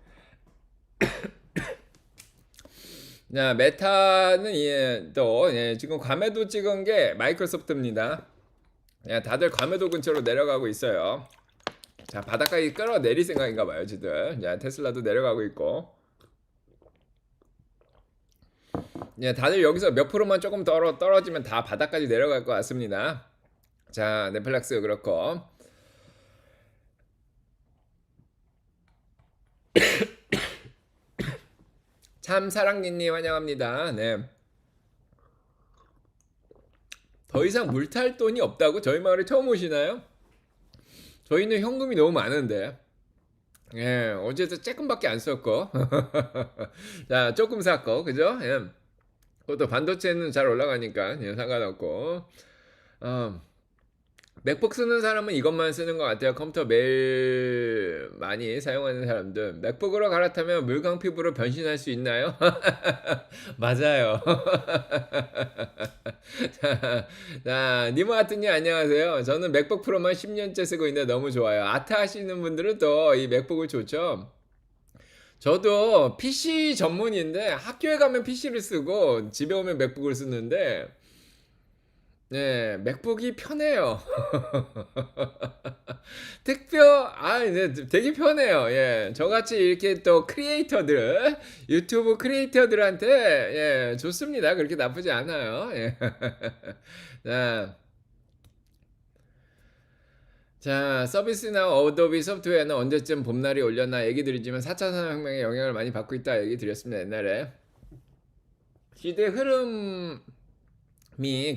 자, 메타는 예, 또 예, 지금 과매도 찍은 게 마이크로소프트입니다. 예, 다들 과매도 근처로 내려가고 있어요. 자, 바닥까지 끌어내릴 생각인가 봐요, 지들. 자, 테슬라도 내려가고 있고. 예, 다들 여기서 몇 프로만 조금 떨어지면 다 바닥까지 내려갈 것 같습니다. 자, 넷플릭스 그렇고. 참사랑니님 환영합니다. 네. 더 이상 물탈 돈이 없다고? 저희 마을에 처음 오시나요? 저희는 현금이 너무 많은데. 예, 어제도 조금밖에 안 썼고. 자, 조금 샀고, 그죠? 예. 그것도 반도체는 잘 올라가니까, 예, 상관없고. 맥북 쓰는 사람은 이것만 쓰는 것 같아요. 컴퓨터 매일 많이 사용하는 사람들. 맥북으로 갈아타면 물광 피부로 변신할 수 있나요? 맞아요. 자, 니모아트님 안녕하세요. 저는 맥북 프로만 10년째 쓰고 있는데 너무 좋아요. 아트 하시는 분들은 또 이 맥북을 좋죠. 저도 PC 전문인데 학교에 가면 PC를 쓰고 집에 오면 맥북을 쓰는데 네, 맥북이 편해요. 네, 되게 편해요. 예, 저같이 이렇게 또 크리에이터들, 유튜브 크리에이터들한테, 예, 좋습니다. 그렇게 나쁘지 않아요. 예. 자, 서비스나 어도비 소프트웨어는 언제쯤 봄날이 올려나 얘기 드리지만 4차 산업혁명의 영향을 많이 받고 있다 얘기 드렸습니다. 옛날에. 시대 흐름이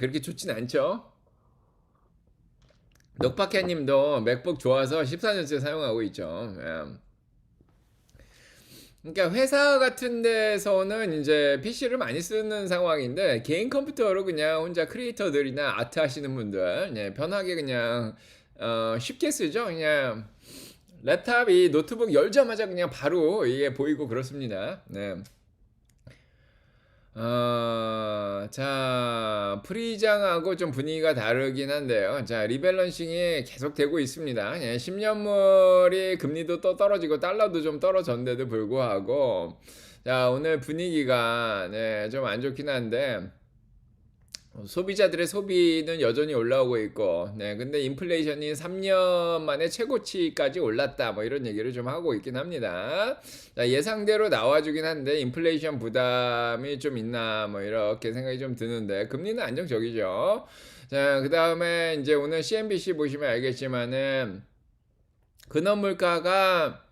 그렇게 좋진 않죠. 녹파캐님도 맥북 좋아서 14년째 사용하고 있죠. 그러니까 회사 같은 데서는 이제 PC를 많이 쓰는 상황인데 개인 컴퓨터로 그냥 혼자 크리에이터들이나 아트 하시는 분들 편하게 그냥 쉽게 쓰죠. 그냥 랩탑이 노트북 열자마자 그냥 바로 이게 보이고 그렇습니다. 네. 자, 프리장하고 좀 분위기가 다르긴 한데요. 자, 리밸런싱이 계속 되고 있습니다. 예, 10년물이 금리도 또 떨어지고 달러도 좀 떨어졌는데도 불구하고 자, 오늘 분위기가 네, 좀 안 좋긴 한데 소비자들의 소비는 여전히 올라오고 있고, 네, 근데 인플레이션이 3년 만에 최고치까지 올랐다, 뭐 이런 얘기를 좀 하고 있긴 합니다. 자, 예상대로 나와주긴 한데, 인플레이션 부담이 좀 있나, 뭐 이렇게 생각이 좀 드는데, 금리는 안정적이죠. 자, 그 다음에 이제 오늘 CNBC 보시면 알겠지만은, 근원 물가가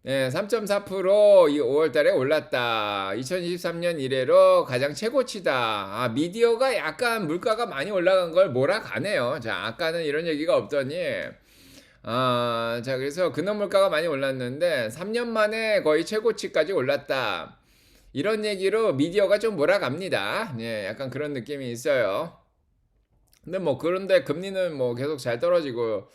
3.4% 이 5월 달에 올랐다. 2023년 이래로 가장 최고치다. 미디어가 약간 물가가 많이 올라간 걸 몰아가네요. 자, 아까는 이런 얘기가 없더니, 자, 그래서 근원 물가가 많이 올랐는데, 3년 만에 거의 최고치까지 올랐다. 이런 얘기로 미디어가 좀 몰아갑니다. 예, 약간 그런 느낌이 있어요. 근데 뭐, 그런데 금리는 뭐 계속 잘 떨어지고,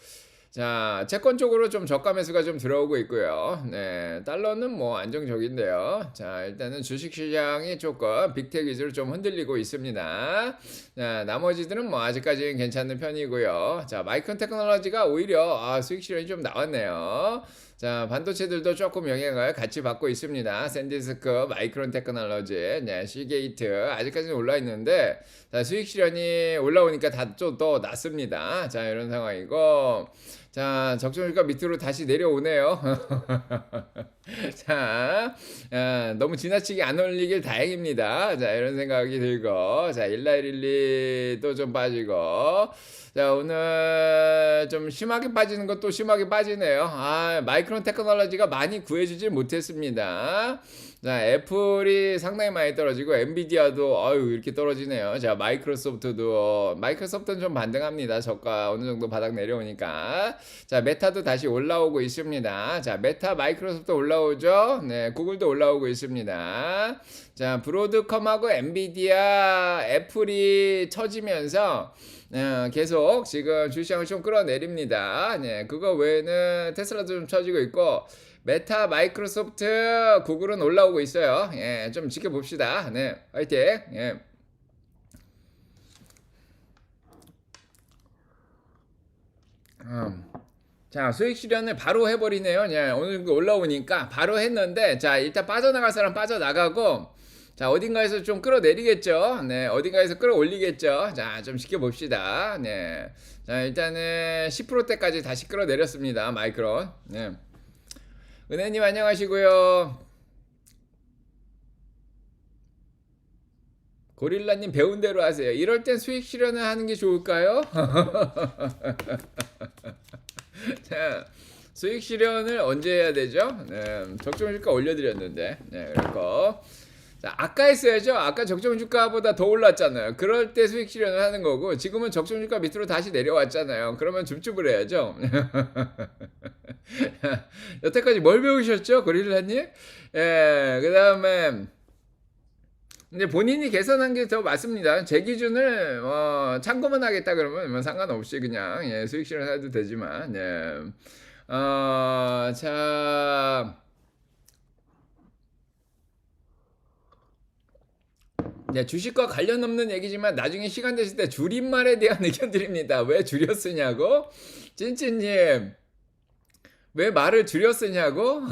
자, 채권 쪽으로 좀 저가 매수가 좀 들어오고 있고요. 네, 달러는 뭐 안정적인데요. 자, 일단은 주식시장이 조금 빅테크 위주로 좀 흔들리고 있습니다. 자, 나머지들은 뭐 아직까지는 괜찮은 편이고요. 자, 마이크론 테크놀로지가 오히려 수익 실현이 좀 나왔네요. 자, 반도체들도 조금 영향을 같이 받고 있습니다. 샌디스크, 마이크론 테크놀로지, 네, 시게이트 아직까지는 올라 있는데, 자, 수익 실현이 올라오니까 다 좀 더 낮습니다. 자, 이런 상황이고, 자, 적정주가 밑으로 다시 내려오네요. 자, 너무 지나치게 안 올리길 다행입니다. 자, 이런 생각이 들고, 자, 1112도 좀 빠지고, 자, 오늘 좀 심하게 빠지는 것도 심하게 빠지네요. 마이크론 테크놀로지가 많이 구해주질 못했습니다. 자, 애플이 상당히 많이 떨어지고, 엔비디아도, 이렇게 떨어지네요. 자, 마이크로소프트는 좀 반등합니다. 저가 어느 정도 바닥 내려오니까. 자, 메타도 다시 올라오고 있습니다. 자, 메타, 마이크로소프트 올라오죠? 네, 구글도 올라오고 있습니다. 자, 브로드컴하고 엔비디아, 애플이 처지면서, 계속 지금 주시장을 좀 끌어내립니다. 네, 그거 외에는 테슬라도 좀 처지고 있고, 메타, 마이크로소프트, 구글은 올라오고 있어요. 예, 좀 지켜봅시다. 네, 화이팅. 예. 자, 수익 실현을 바로 해버리네요. 예, 오늘 올라오니까 바로 했는데, 자, 일단 빠져나갈 사람 빠져나가고, 자, 어딘가에서 좀 끌어내리겠죠. 네, 어딘가에서 끌어올리겠죠. 자, 좀 지켜봅시다. 네. 자, 일단은 10%대까지 다시 끌어내렸습니다. 마이크론. 네. 은혜님 안녕하시고요. 고릴라님 배운 대로 하세요. 이럴 땐 수익 실현을 하는 게 좋을까요? 자, 수익 실현을 언제 해야 되죠? 네, 적정 주가 올려드렸는데, 네, 그리고 자, 아까 했어야죠. 아까 적정 주가보다 더 올랐잖아요. 그럴 때 수익 실현을 하는 거고, 지금은 적정 주가 밑으로 다시 내려왔잖아요. 그러면 줍줍을 해야죠. 여태까지 뭘 배우셨죠, 고릴라님? 예, 그 다음에 근데 본인이 개선한 게 더 맞습니다. 제 기준을 참고만 하겠다 그러면 뭐 상관없이 그냥 수익 실현해도 되지만, 자. 네, 주식과 관련 없는 얘기지만 나중에 시간 되실 때 줄임말에 대한 의견 드립니다. 왜 줄여 쓰냐고? 찐찐님, 왜 말을 줄여 쓰냐고?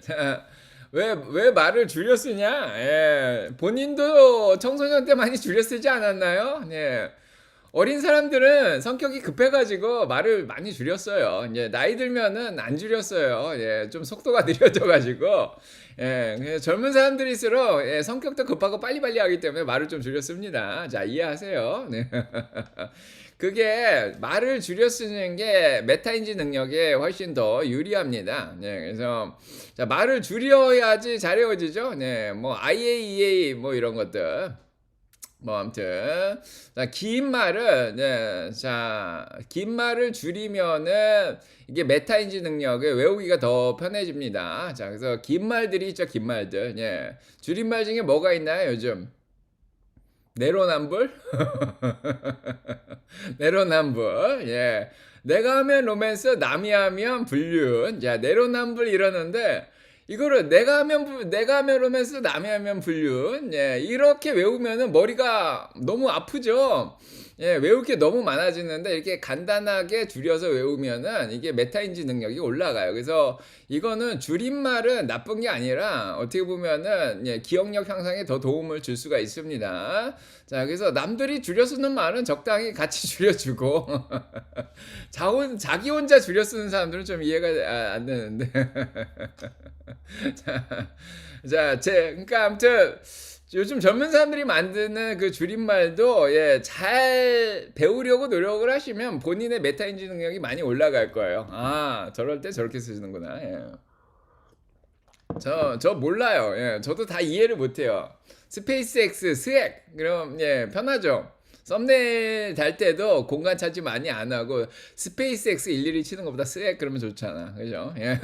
자, 왜 말을 줄여 쓰냐? 예, 본인도 청소년 때 많이 줄여 쓰지 않았나요? 예. 어린 사람들은 성격이 급해가지고 말을 많이 줄였어요. 이제 나이 들면은 안 줄였어요. 예, 좀 속도가 느려져가지고. 예, 젊은 사람들일수록 성격도 급하고 빨리빨리 하기 때문에 말을 좀 줄였습니다. 자, 이해하세요. 네. 그게 말을 줄여 쓰는 게 메타인지 능력에 훨씬 더 유리합니다. 네, 그래서 자, 말을 줄여야지 잘 헤어지죠. 네, 뭐 IAEA 뭐 이런 것들. 뭐 아무튼 자, 긴 말은 긴 말을 줄이면은 이게 메타인지 능력에 외우기가 더 편해집니다. 자, 그래서 긴 말들이 있죠, 긴 말들. 예. 줄임말 중에 뭐가 있나요, 요즘? 내로남불? 내로남불. 예. 내가 하면 로맨스, 남이 하면 불륜. 자, 내로남불 이러는데 이거를 내가 하면 로맨스, 남이 하면 불륜. 예, 이렇게 외우면은 머리가 너무 아프죠. 예, 외울 게 너무 많아지는데 이렇게 간단하게 줄여서 외우면은 이게 메타인지 능력이 올라가요. 그래서 이거는 줄임말은 나쁜 게 아니라 어떻게 보면은 예, 기억력 향상에 더 도움을 줄 수가 있습니다. 자, 그래서 남들이 줄여 쓰는 말은 적당히 같이 줄여주고 자기 혼자 줄여 쓰는 사람들은 좀 이해가 안 되는데. 그러니까 아무튼 요즘 젊은 사람들이 만드는 그 줄임말도 예, 잘 배우려고 노력을 하시면 본인의 메타인지 능력이 많이 올라갈 거예요. 아, 저럴 때 저렇게 쓰시는구나. 예. 저 몰라요. 예, 저도 다 이해를 못해요. 스페이스X, 스웩. 그럼 예, 편하죠. 썸네일 달 때도 공간 차지 많이 안 하고 스페이스X 일일이 치는 것보다 스웩 그러면 좋잖아. 그죠? 예.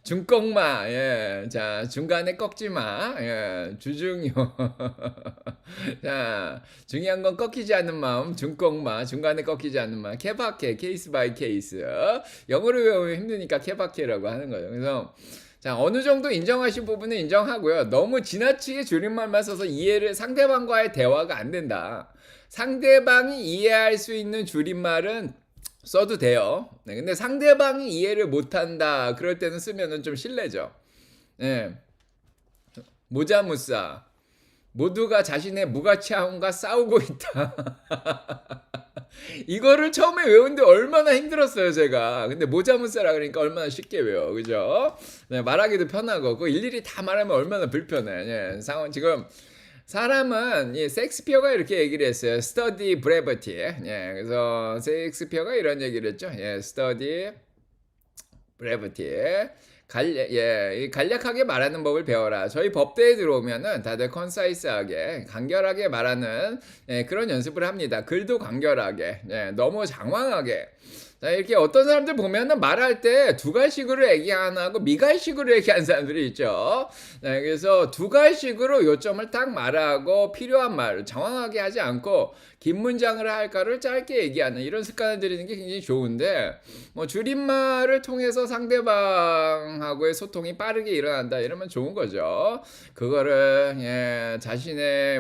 중꺾마. 예. 자, 중간에 꺾지 마. 예. 주중요. 자, 중요한 건 꺾이지 않는 마음. 중꺾마. 중간에 꺾이지 않는 마음. 케바케. 케이스 바이 케이스. 영어로 외우면 힘드니까 케바케라고 하는 거예요. 그래서 자, 어느 정도 인정하신 부분은 인정하고요. 너무 지나치게 줄임말만 써서 상대방과의 대화가 안 된다. 상대방이 이해할 수 있는 줄임말은 써도 돼요. 네, 근데 상대방이 이해를 못한다. 그럴 때는 쓰면은 좀 실례죠. 네. 모자무사. 모두가 자신의 무가치함과 싸우고 있다. 이거를 처음에 외우는데 얼마나 힘들었어요, 제가. 근데 모자무사라 그러니까 얼마나 쉽게 외워. 그죠? 네, 말하기도 편하고, 그거 일일이 다 말하면 얼마나 불편해. 예, 지금, 사람은, 예, 셰익스피어가 이렇게 얘기를 했어요. study brevity. 예, 그래서, 셰익스피어가 이런 얘기를 했죠. 예, study brevity. 간략하게 말하는 법을 배워라. 저희 법대에 들어오면은 다들 컨사이스하게, 간결하게 말하는 예, 그런 연습을 합니다. 글도 간결하게, 예, 너무 장황하게. 자, 이렇게 어떤 사람들 보면은 말할 때 두 갈식으로 얘기 안 하고 미갈식으로 얘기하는 사람들이 있죠. 네, 그래서 두 갈식으로 요점을 딱 말하고 필요한 말 장황하게 하지 않고 긴 문장을 할까를 짧게 얘기하는 이런 습관을 들이는 게 굉장히 좋은데 뭐 줄임말을 통해서 상대방하고의 소통이 빠르게 일어난다 이러면 좋은 거죠. 그거를 예,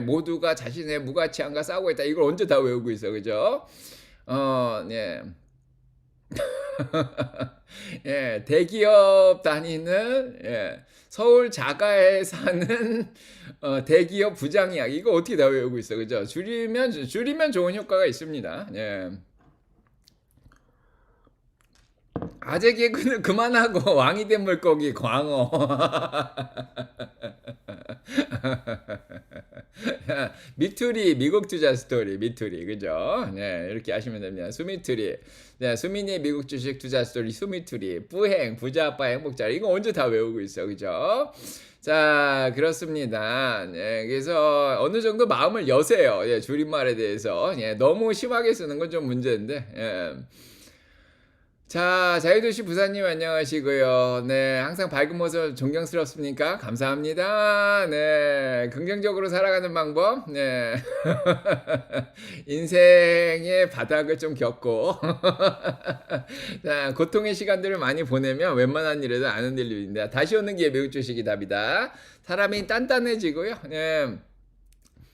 모두가 자신의 무가치함과 싸우고 있다. 이걸 언제 다 외우고 있어, 그죠? 예. 예, 대기업 다니는 예, 서울 자가에 사는 대기업 부장 이야기 이거 어떻게 다 외우고 있어, 그죠? 줄이면 좋은 효과가 있습니다. 예. 아재 개그는 그만하고 왕이 된 물고기 광어. 미투리 미국 투자 스토리 미투리 그죠? 네 이렇게 하시면 됩니다. 수미투리 네 수민이의 미국 주식 투자 스토리 수미투리 뿌행 부자 아빠 행복자 이거 언제 다 외우고 있어 그죠? 자 그렇습니다. 네, 그래서 어느 정도 마음을 여세요. 예, 줄임말에 대해서 예, 너무 심하게 쓰는 건 좀 문제인데. 예. 자, 자유도시 부사님 안녕하시고요. 네, 항상 밝은 모습 존경스럽습니까? 감사합니다. 네, 긍정적으로 살아가는 방법. 네, 인생의 바닥을 좀 겪고, 자, 고통의 시간들을 많이 보내면 웬만한 일에도 안 흔들립니다. 다시 오는 기회 미국 주식이 답이다. 사람이 단단해지고요. 네.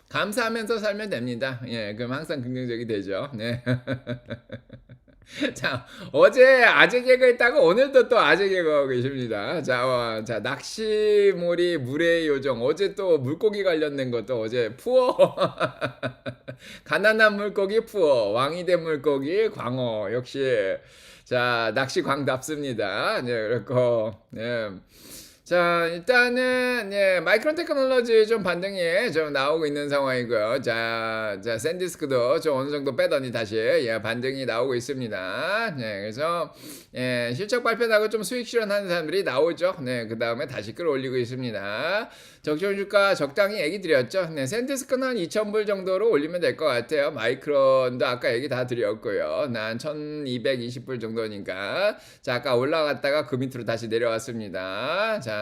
감사하면서 살면 됩니다. 예, 그럼 항상 긍정적이 되죠. 네. 자, 어제 아재 개그 했다고 오늘도 또 아재 개그 하고 계십니다. 자, 낚시몰이 물의 요정. 어제 또 물고기 관련된 것도 어제 푸어. 가난한 물고기 푸어. 왕이 된 물고기 광어. 역시. 자, 낚시 광답습니다. 네, 그렇고. 네. 자, 일단은, 예, 마이크론 테크놀로지 좀 반등이 좀 나오고 있는 상황이고요. 자, 샌디스크도 좀 어느 정도 빼더니 다시, 예, 반등이 나오고 있습니다. 네, 그래서, 예, 실적 발표 나고 좀 수익 실현하는 사람들이 나오죠. 네, 그 다음에 다시 끌어올리고 있습니다. 적정 주가 적당히 얘기 드렸죠. 네, 샌디스크는 한 2,000불 정도로 올리면 될 것 같아요. 마이크론도 아까 얘기 다 드렸고요. 난 1,220불 정도니까. 자, 아까 올라갔다가 그 밑으로 다시 내려왔습니다. 자,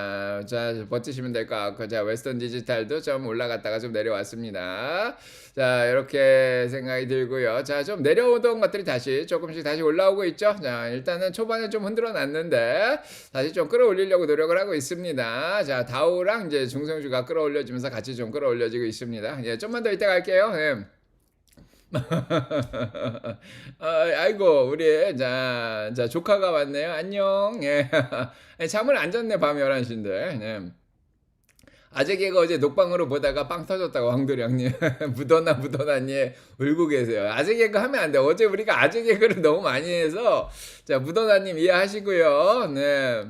버티시면 될 것 같고, 자, 웨스턴 디지털도 좀 올라갔다가 좀 내려왔습니다. 자, 이렇게 생각이 들고요. 자, 좀 내려오던 것들이 조금씩 다시 올라오고 있죠. 자, 일단은 초반에 좀 흔들어 놨는데, 다시 좀 끌어올리려고 노력을 하고 있습니다. 자, 다우랑 이제 중소형 성장주가 끌어올려지면서 같이 좀 끌어올려지고 있습니다. 예, 좀만 더 이따 갈게요. 예. 아이고 우리 자 조카가 왔네요. 안녕. 예. 잠을 안 잤네 밤 11시인데. 예. 아재 개그 어제 녹방으로 보다가 빵 터졌다고 황도령님. 묻어나니 울고 계세요. 아재 개그 하면 안 돼. 어제 우리가 아재 개그를 너무 많이 해서 자 묻어나님 이해하시고요. 네.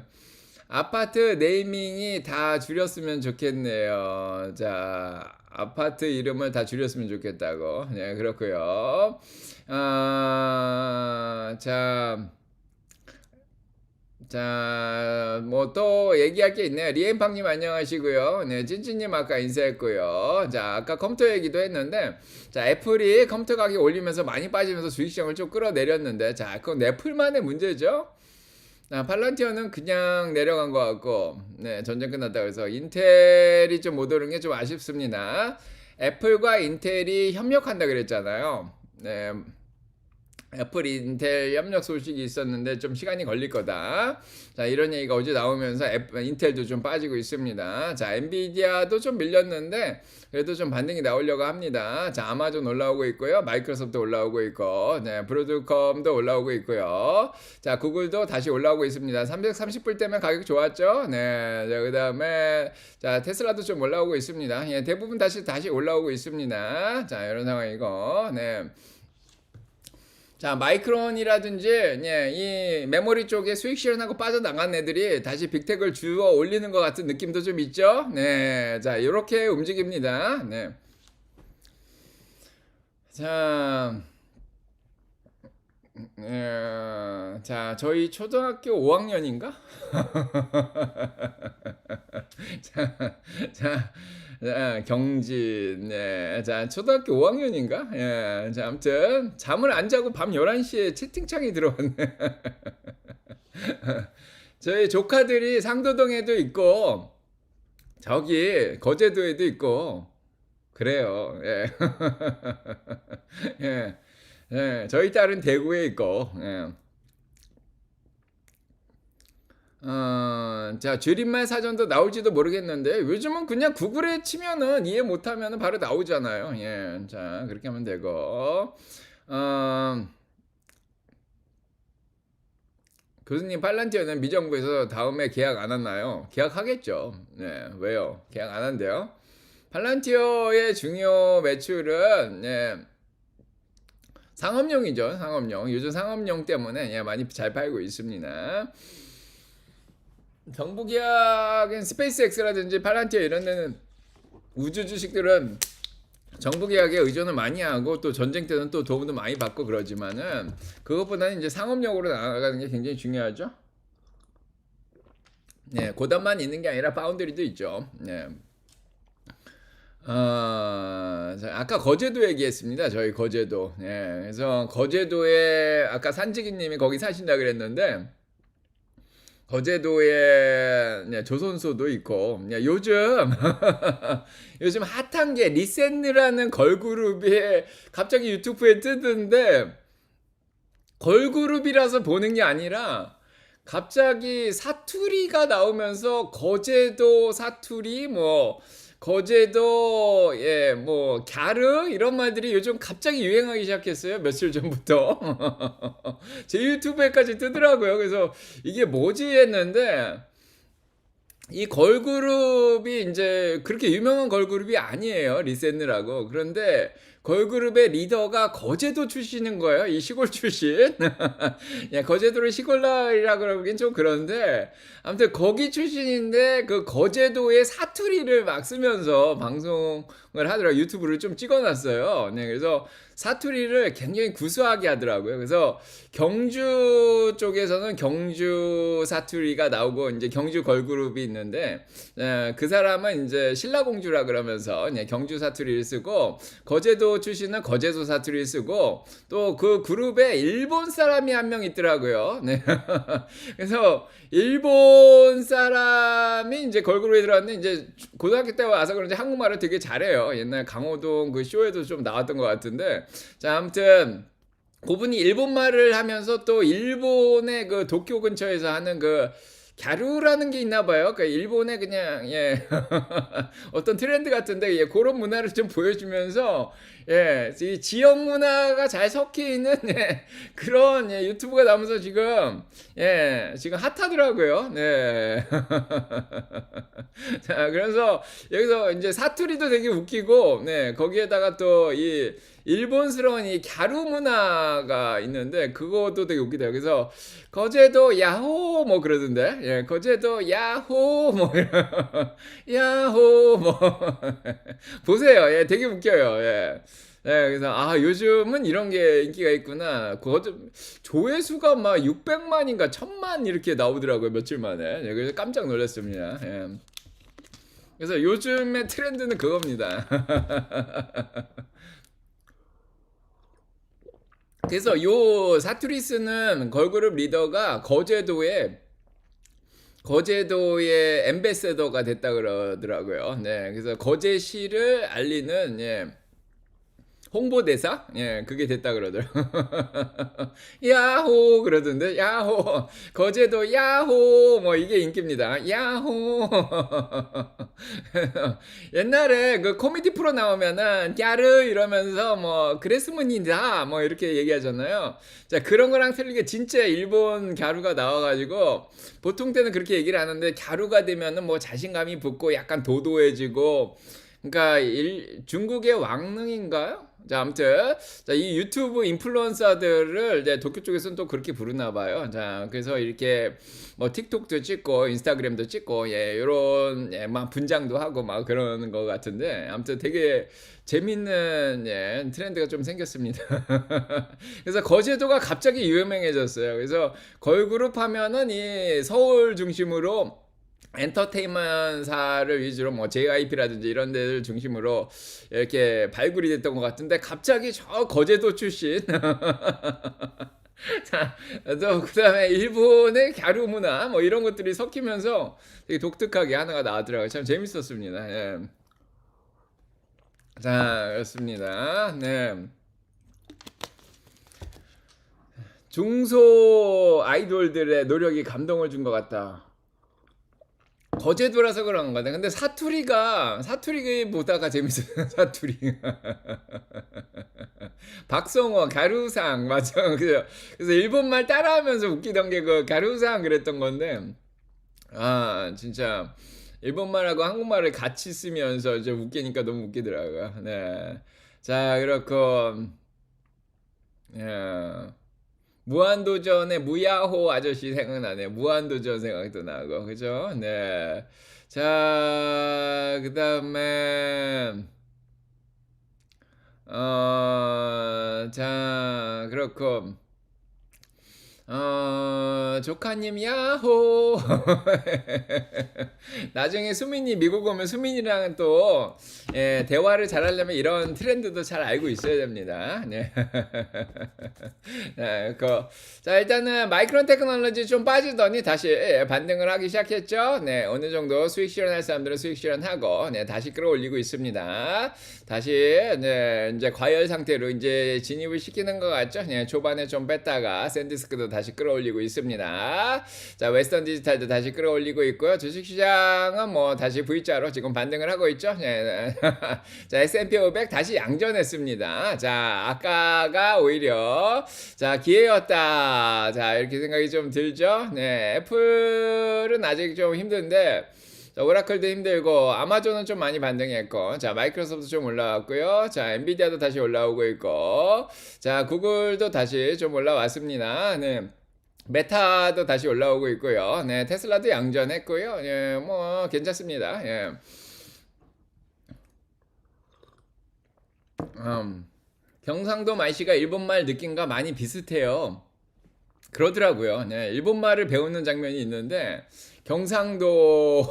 아파트 네이밍이 다 줄였으면 좋겠네요. 자 아파트 이름을 다 줄였으면 좋겠다고. 네 그렇고요. 자, 뭐 또 얘기할 게 있네요. 리엠팡님 안녕하시고요. 네, 찐찐님 아까 인사했고요. 자, 아까 컴퓨터 얘기도 했는데, 자, 애플이 컴퓨터 가격 올리면서 많이 빠지면서 주식시장을 좀 끌어내렸는데, 자, 그건 애플만의 문제죠. 팔란티어는 그냥 내려간 것 같고, 네, 전쟁 끝났다 그래서 인텔이 좀 못 오른 게 좀 아쉽습니다. 애플과 인텔이 협력한다 그랬잖아요. 네. 애플 인텔 협력 소식이 있었는데 좀 시간이 걸릴 거다. 자 이런 얘기가 어제 나오면서 인텔도 좀 빠지고 있습니다. 자 엔비디아도 좀 밀렸는데 그래도 좀 반등이 나오려고 합니다. 자 아마존 올라오고 있고요. 마이크로소프트 올라오고 있고 네 브로드컴도 올라오고 있고요. 자 구글도 다시 올라오고 있습니다. 330불 때문에 가격 좋았죠. 네. 자 그다음에 자 테슬라도 좀 올라오고 있습니다. 예, 대부분 다시 올라오고 있습니다. 자 이런 상황이고 네. 자 마이크론이라든지 예, 이 메모리 쪽에 수익 실현하고 빠져나간 애들이 다시 빅텍을 주워 올리는 것 같은 느낌도 좀 있죠. 네, 자 이렇게 움직입니다. 네. 자, 자 저희 초등학교 5학년인가? 자, 경진, 네. 자, 초등학교 5학년인가? 예, 자, 아무튼, 잠을 안 자고 밤 11시에 채팅창이 들어왔네. 저희 조카들이 상도동에도 있고, 저기, 거제도에도 있고, 그래요. 예. 예. 예, 저희 딸은 대구에 있고, 예. 자, 줄임말 사전도 나올지도 모르겠는데, 요즘은 그냥 구글에 치면은 이해 못하면은 바로 나오잖아요. 예. 자, 그렇게 하면 되고. 교수님, 팔란티어는 미정부에서 다음에 계약 안 하나요? 계약하겠죠. 네, 왜요? 계약 안 한대요. 팔란티어의 중요 매출은, 예, 상업용이죠. 상업용. 요즘 상업용 때문에 예, 많이 잘 팔고 있습니다. 정부 계약인 스페이스X라든지 팔란티어 이런 데는 우주 주식들은 정부 계약에 의존을 많이 하고 또 전쟁 때는 또 도움도 많이 받고 그러지만은 그것보다는 이제 상업용으로 나아가는 게 굉장히 중요하죠. 네, 고단만 있는 게 아니라 바운더리도 있죠. 네. 아까 거제도 얘기했습니다. 저희 거제도. 네, 그래서 거제도에 아까 산지기님이 거기 사신다 그랬는데 거제도에 조선소도 있고 요즘 요즘 핫한 게 리센느라는 걸그룹이 갑자기 유튜브에 뜨던데 걸그룹이라서 보는 게 아니라 갑자기 사투리가 나오면서 거제도 사투리 뭐 거제도 뭐 갸르 이런 말들이 요즘 갑자기 유행하기 시작했어요. 며칠 전부터 제 유튜브에까지 뜨더라고요. 그래서 이게 뭐지 했는데 이 걸그룹이 이제 그렇게 유명한 걸그룹이 아니에요. 리센느라고. 그런데 걸그룹의 리더가 거제도 출신인 거예요. 이 시골 출신. 야, 거제도를 시골이라 그러긴 좀 그런데 아무튼 거기 출신인데 그 거제도의 사투리를 막 쓰면서 방송을 하더라고요. 유튜브를 좀 찍어놨어요. 네, 그래서 사투리를 굉장히 구수하게 하더라고요. 그래서 경주 쪽에서는 경주 사투리가 나오고 이제 경주 걸그룹이 있는데 그 사람은 이제 신라공주라 그러면서 경주 사투리를 쓰고 거제도 출신은 거제도 사투리를 쓰고 또 그 그룹에 일본 사람이 한 명 있더라고요. 네. 그래서 일본 사람이 이제 걸그룹에 들어왔는데 이제 고등학교 때 와서 그런지 한국말을 되게 잘해요. 옛날 강호동 그 쇼에도 좀 나왔던 것 같은데 자 아무튼 그분이 일본말을 하면서 또 일본의 그 도쿄 근처에서 하는 그 갸루라는 게 있나 봐요. 그러니까 일본의 그냥 예. 어떤 트렌드 같은데 예, 그런 문화를 좀 보여주면서 예, 이 지역 문화가 잘 섞여 있는 예, 그런 예, 유튜브가 나오면서 지금 예, 지금 핫하더라고요. 네. 자, 그래서 여기서 이제 사투리도 되게 웃기고 네, 거기에다가 또 이 일본스러운 이 갸루 문화가 있는데 그것도 되게 웃기다. 그래서 거제도 야호 뭐 그러던데. 예, 거제도 야호 뭐 야호 뭐 보세요. 예, 되게 웃겨요. 예. 예, 그래서 아 요즘은 이런 게 인기가 있구나. 조회수가 막 600만인가 1000만 이렇게 나오더라고요 며칠 만에. 예, 그래서 깜짝 놀랐습니다. 예. 그래서 요즘의 트렌드는 그겁니다. 그래서 요 사투리 쓰는 걸그룹 리더가 거제도의 엠베서더가 됐다 그러더라고요. 네, 그래서 거제시를 알리는 예, 홍보대사? 예, 그게 됐다 그러더라고요. 야호 그러던데 야호 거제도 야호 뭐 이게 인기입니다. 야호 옛날에 그 코미디 프로 나오면은 꺄르 이러면서 뭐 그랬으면이다 뭐 이렇게 얘기하잖아요. 자, 그런 거랑 틀리게 진짜 일본 갸루가 나와가지고 보통 때는 그렇게 얘기를 하는데 갸루가 되면은 뭐 자신감이 붙고 약간 도도해지고 그러니까 중국의 왕릉인가요? 자, 아무튼 자, 이 유튜브 인플루언서들을 이제 도쿄 쪽에서는 또 그렇게 부르나 봐요. 자, 그래서 이렇게 뭐 틱톡도 찍고 인스타그램도 찍고 예, 요런 예, 막 분장도 하고 막 그러는 것 같은데 아무튼 되게 재밌는 예, 트렌드가 좀 생겼습니다. 그래서 거제도가 갑자기 유명해졌어요. 그래서 걸그룹 하면은 이 서울 중심으로 엔터테인먼트사를 위주로 뭐 JYP라든지 이런 데를 중심으로 이렇게 발굴이 됐던 것 같은데 갑자기 저 거제도 출신 자, 또 그다음에 일본의 갸루 문화 뭐 이런 것들이 섞이면서 되게 독특하게 하나가 나왔더라고요. 참 재밌었습니다. 예. 자, 그렇습니다. 네. 중소 아이돌들의 노력이 감동을 준 것 같다. 거제도라서 그런 거다. 근데 사투리 보다가 재밌어요. 사투리. 박성호, 갸루상, 맞아. 그래서 일본말 따라하면서 웃기던 게 그 갸루상 그랬던 건데, 아, 진짜. 일본말하고 한국말을 같이 쓰면서 이제 웃기니까 너무 웃기더라고요. 네. 자, 그렇고, 예. 무한도전의 무야호 아저씨 생각나네요. 무한도전 생각도 나고, 그죠? 네. 자, 그 다음에, 자, 그렇고, 조카님, 야호! 나중에 수민이 미국 오면 수민이랑 또, 예, 대화를 잘하려면 이런 트렌드도 잘 알고 있어야 됩니다. 네. 네, 자, 일단은 마이크론 테크놀로지 좀 빠지더니 다시 예, 반등을 하기 시작했죠. 네, 어느 정도 수익 실현할 사람들은 수익 실현하고, 네, 다시 끌어올리고 있습니다. 다시, 네, 이제 과열 상태로 이제 진입을 시키는 것 같죠. 네, 초반에 좀 뺐다가 샌디스크도 다시 끌어올리고 있습니다. 자, 웨스턴 디지털도 다시 끌어올리고 있고요. 주식시장은 뭐 다시 V자로 지금 반등을 하고 있죠. 네. 자, S&P 500 다시 양전했습니다. 자, 아까가 오히려 자, 기회였다. 자, 이렇게 생각이 좀 들죠. 네, 애플은 아직 좀 힘든데 자, 오라클도 힘들고 아마존은 좀 많이 반등했고 자, 마이크로소프트 좀 올라왔고요. 자, 엔비디아도 다시 올라오고 있고 자, 구글도 다시 좀 올라왔습니다. 네. 메타도 다시 올라오고 있고요. 네, 테슬라도 양전했고요. 예, 뭐 괜찮습니다. 예. 경상도 말씨가 일본말 느낌과 많이 비슷해요. 그러더라고요. 네, 일본말을 배우는 장면이 있는데 경상도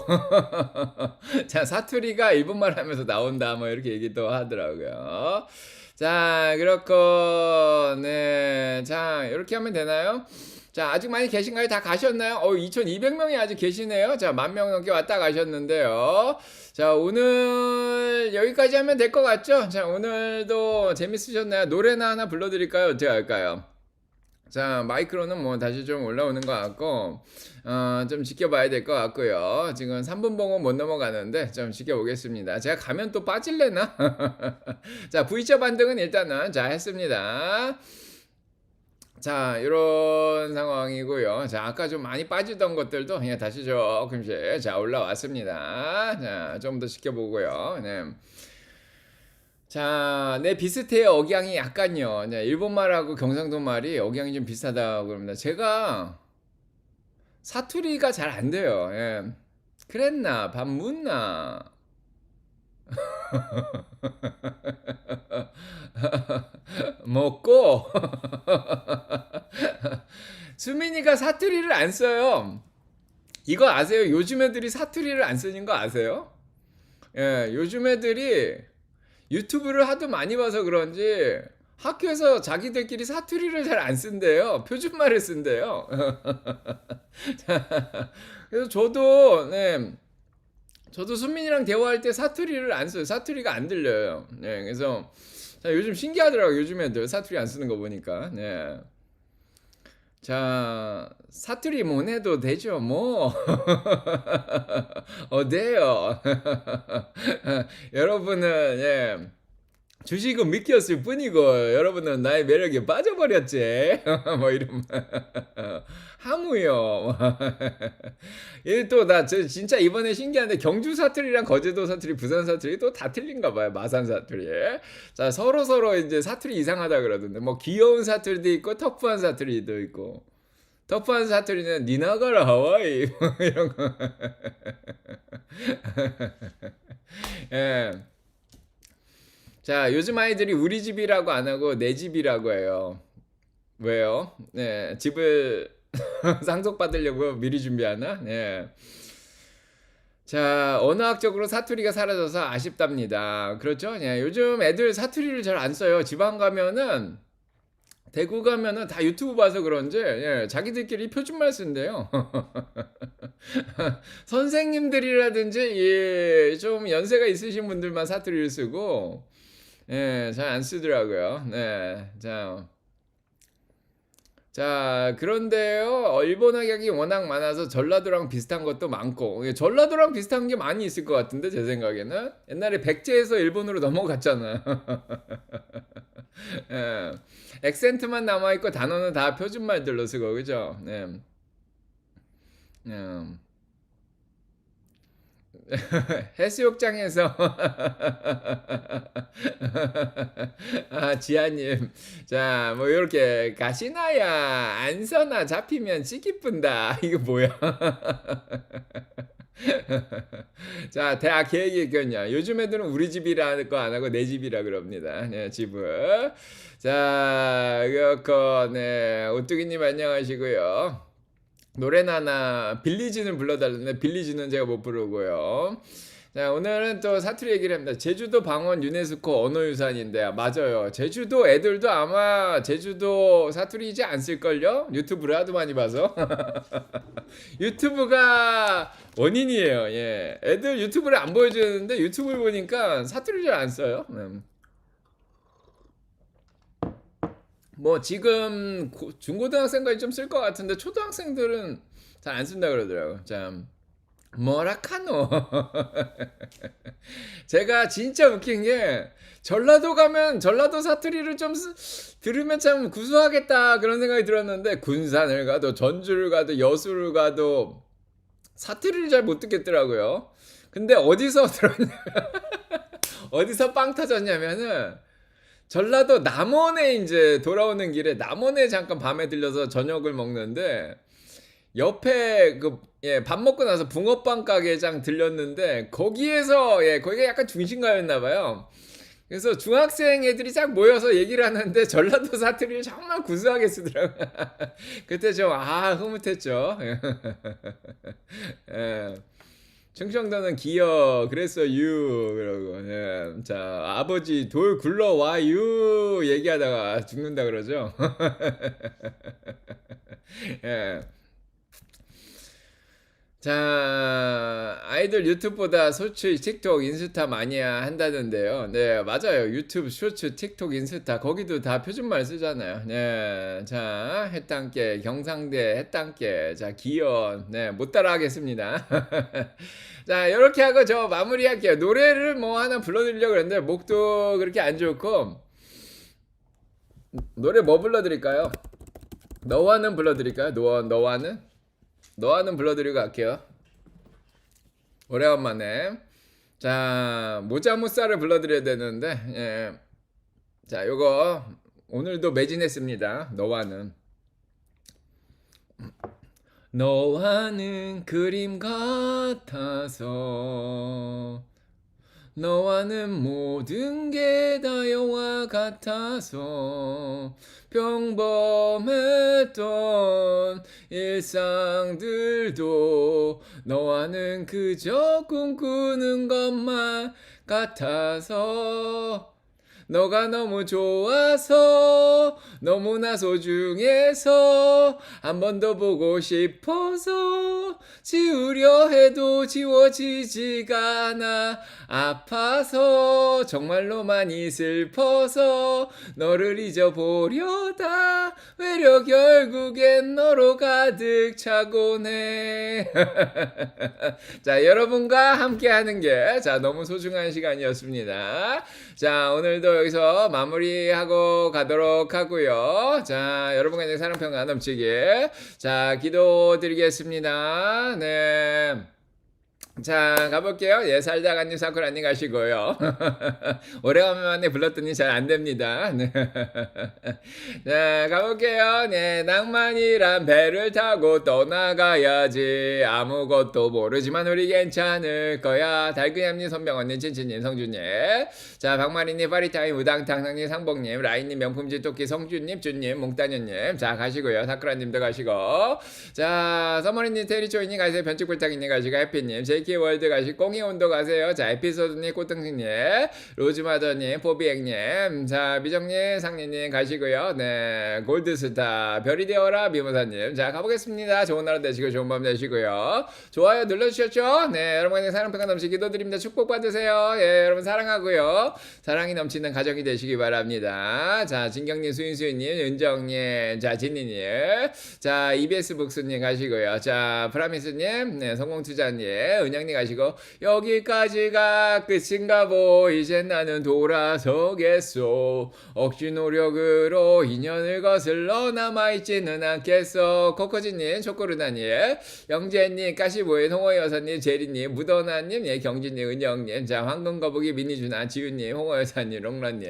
자, 사투리가 일본말 하면서 나온다 뭐 이렇게 얘기도 하더라고요. 자, 그렇고 네, 자, 이렇게 하면 되나요? 자, 아직 많이 계신가요? 다 가셨나요? 2200명이 아직 계시네요. 자, 10,000명 넘게 왔다 가셨는데요. 자, 오늘 여기까지 하면 될 것 같죠? 자, 오늘도 재밌으셨나요? 노래나 하나 불러드릴까요? 어떻게 할까요? 자, 마이크로는 뭐 다시 좀 올라오는 것 같고, 좀 지켜봐야 될 것 같고요. 지금 3분 봉은 못 넘어가는데 좀 지켜보겠습니다. 제가 가면 또 빠질래나? 자, V자 반등은 일단은 자 했습니다. 자, 이런 상황이고요. 자, 아까 좀 많이 빠지던 것들도 그냥 다시 조금씩 자 올라왔습니다. 자, 좀 더 지켜보고요. 네. 자, 네, 비슷해요. 억양이 약간요. 네, 일본말하고 경상도 말이 억양이 좀 비슷하다고 그럽니다. 제가 사투리가 잘 안 돼요. 예. 그랬나? 밥 묻나? 먹고 수민이가 사투리를 안 써요. 이거 아세요? 요즘 애들이 사투리를 안 쓰는 거 아세요? 예, 요즘 애들이 유튜브를 하도 많이 봐서 그런지 학교에서 자기들끼리 사투리를 잘 안 쓴대요. 표준말을 쓴대요. 그래서 저도 수민이랑 대화할 때 사투리를 안 써요. 사투리가 안 들려요. 네, 그래서 자, 요즘 신기하더라고요. 요즘 애들 사투리 안 쓰는 거 보니까. 네. 자, 사투리 못 해도 되죠, 뭐. 돼요. 여러분은, 예. 주식은 믿겼을 뿐이고, 여러분은 나의 매력에 빠져버렸지. 뭐, 이런. 하무요. 진짜 이번에 신기한데, 경주 사투리랑 거제도 사투리, 부산 사투리 또 다 틀린가 봐요. 마산 사투리. 자, 서로 이제 사투리 이상하다 그러던데, 뭐, 귀여운 사투리도 있고, 터프한 사투리도 있고. 터프한 사투리는 니나가라 하와이. 뭐 이런 거. 예. 자, 요즘 아이들이 우리 집이라고 안 하고 내 집이라고 해요. 왜요? 네, 집을 상속받으려고 미리 준비하나? 네. 자, 언어학적으로 사투리가 사라져서 아쉽답니다. 그렇죠? 네, 요즘 애들 사투리를 잘 안 써요. 지방 가면은, 대구 가면은 다 유튜브 봐서 그런지, 예, 자기들끼리 표준말 쓴대요. 선생님들이라든지, 예, 좀 연세가 있으신 분들만 사투리를 쓰고, 예, 잘 안 쓰더라고요. 네, 자, 그런데요, 일본 학약이 워낙 많아서 전라도랑 비슷한 것도 많고, 예, 전라도랑 비슷한 게 많이 있을 것 같은데, 제 생각에는. 옛날에 백제에서 일본으로 넘어갔잖아요. 예, 액센트만 남아있고 단어는 다 표준말들로 쓰고, 그죠? 네. 해수욕장에서 지아님, 자, 뭐 이렇게 가시나야 안서나 잡히면 찌기뿐다. 이거 뭐야? 자, 대학 계획이겠냐? 요즘 애들은 우리 집이라 거 안 하고 내 집이라 그럽니다. 네, 집을. 자, 그렇고, 네, 오뚜기님 안녕하시고요. 노래나 하나 빌리진을 불러달라는데 빌리진은 제가 못 부르고요. 자, 오늘은 또 사투리 얘기를 합니다. 제주도 방언 유네스코 언어유산인데 맞아요. 제주도 애들도 아마 제주도 사투리이지 않을걸요? 유튜브를 하도 많이 봐서. 유튜브가 원인이에요. 예, 애들 유튜브를 안 보여주는데 유튜브를 보니까 사투리를 안 써요. 뭐 지금 중고등학생까지 좀 쓸 것 같은데 초등학생들은 잘 안 쓴다 그러더라고요. 참 뭐라카노. 제가 진짜 웃긴 게 전라도 가면 전라도 사투리를 좀 들으면 참 구수하겠다 그런 생각이 들었는데 군산을 가도 전주를 가도 여수를 가도 사투리를 잘 못 듣겠더라고요. 근데 어디서 들었냐? 어디서 빵 터졌냐면은 전라도 남원에 이제 돌아오는 길에 남원에 잠깐 밤에 들려서 저녁을 먹는데 옆에 밥 먹고 나서 붕어빵 가게장 들렸는데 거기가 약간 중심가였나 봐요. 그래서 중학생 애들이 쫙 모여서 얘기를 하는데 전라도 사투리를 정말 구수하게 쓰더라고요. 그때 좀 흐뭇했죠. 예. 충청도는 기어 그랬어 유 그러고 자 아버지 돌 굴러와 유 얘기하다가 죽는다 그러죠. 예. 자, 아이들 유튜브보다 쇼츠, 틱톡, 인스타 많이 한다는데요. 네, 맞아요. 유튜브, 쇼츠, 틱톡, 인스타 거기도 다 표준말 쓰잖아요. 네, 자, 햇단께, 경상대, 햇단께, 자, 기연, 네, 못 따라하겠습니다. 자, 이렇게 하고 저 마무리할게요. 노래를 뭐 하나 불러드리려고 했는데 목도 그렇게 안 좋고 노래 뭐 불러드릴까요? 너와는 불러드릴까요? 너와는 불러드리고 갈게요. 오래간만에. 자, 모자무사를 불러드려야 되는데, 예. 자, 요거, 오늘도 매진했습니다. 너와는 그림 같아서, 너와는 모든 게 다 영화 같아서 평범했던 일상들도 너와는 그저 꿈꾸는 것만 같아서 너가 너무 좋아서 너무나 소중해서 한 번 더 보고 싶어서 지우려 해도 지워지지가 않아 아파서 정말로 많이 슬퍼서 너를 잊어보려다 외려 결국엔 너로 가득 차곤 해. 자, 여러분과 함께 하는 게 자, 너무 소중한 시간이었습니다. 자, 오늘도 여기서 마무리하고 가도록 하고요. 자, 여러분과 이제 사랑 평강 넘치게 자, 기도드리겠습니다. 네. 자, 가볼게요. 예, 살다가님, 사쿠라님 가시고요. 오래간만에 불렀더니 잘 안 됩니다. 네. 자, 가볼게요. 네, 낭만이란 배를 타고 떠나가야지. 아무것도 모르지만 우리 괜찮을 거야. 달그냠님, 손병원님, 친친님, 성준님. 자, 박마리님, 파리타임, 우당탕상님, 상봉님, 라인님, 명품지 토끼, 성준님, 준님, 몽따녀님. 자, 가시고요. 사쿠라님도 가시고. 자, 서머리님, 테리초이님 가세요. 변축불타기님 가시고, 해피님, 제이키월드 가시고, 꽁이온도 가세요. 자, 에피소드님, 꽃등식님, 로즈마더님, 포비행님, 자, 미정님, 상리님 가시고요. 네, 골드스타, 별이 되어라, 미모사님. 자, 가보겠습니다. 좋은 하루 되시고, 좋은 밤 되시고요. 좋아요 눌러주셨죠? 네, 여러분의 사랑평가 넘치 기도드립니다. 축복 받으세요. 예, 여러분 사랑하고요. 사랑이 넘치는 가정이 되시기 바랍니다. 자, 진경님, 수인수인님, 은정님, 자, 진니님, 자, EBS 북수님 가시고요. 자, 프라미스님, 네, 성공투자님, 은영님 가시고, 여기까지가 끝인가 보. 이젠 나는 돌아서겠소. 억지 노력으로 인연을 거슬러 남아있지는 않겠어. 코코지님, 초코르나님, 영재님, 까시보인, 홍어여사님, 제리님, 무더나님, 예, 경진님, 은영님, 자, 황금거북이, 미니주나, 지훈님, 홍어여사님, 롱런님,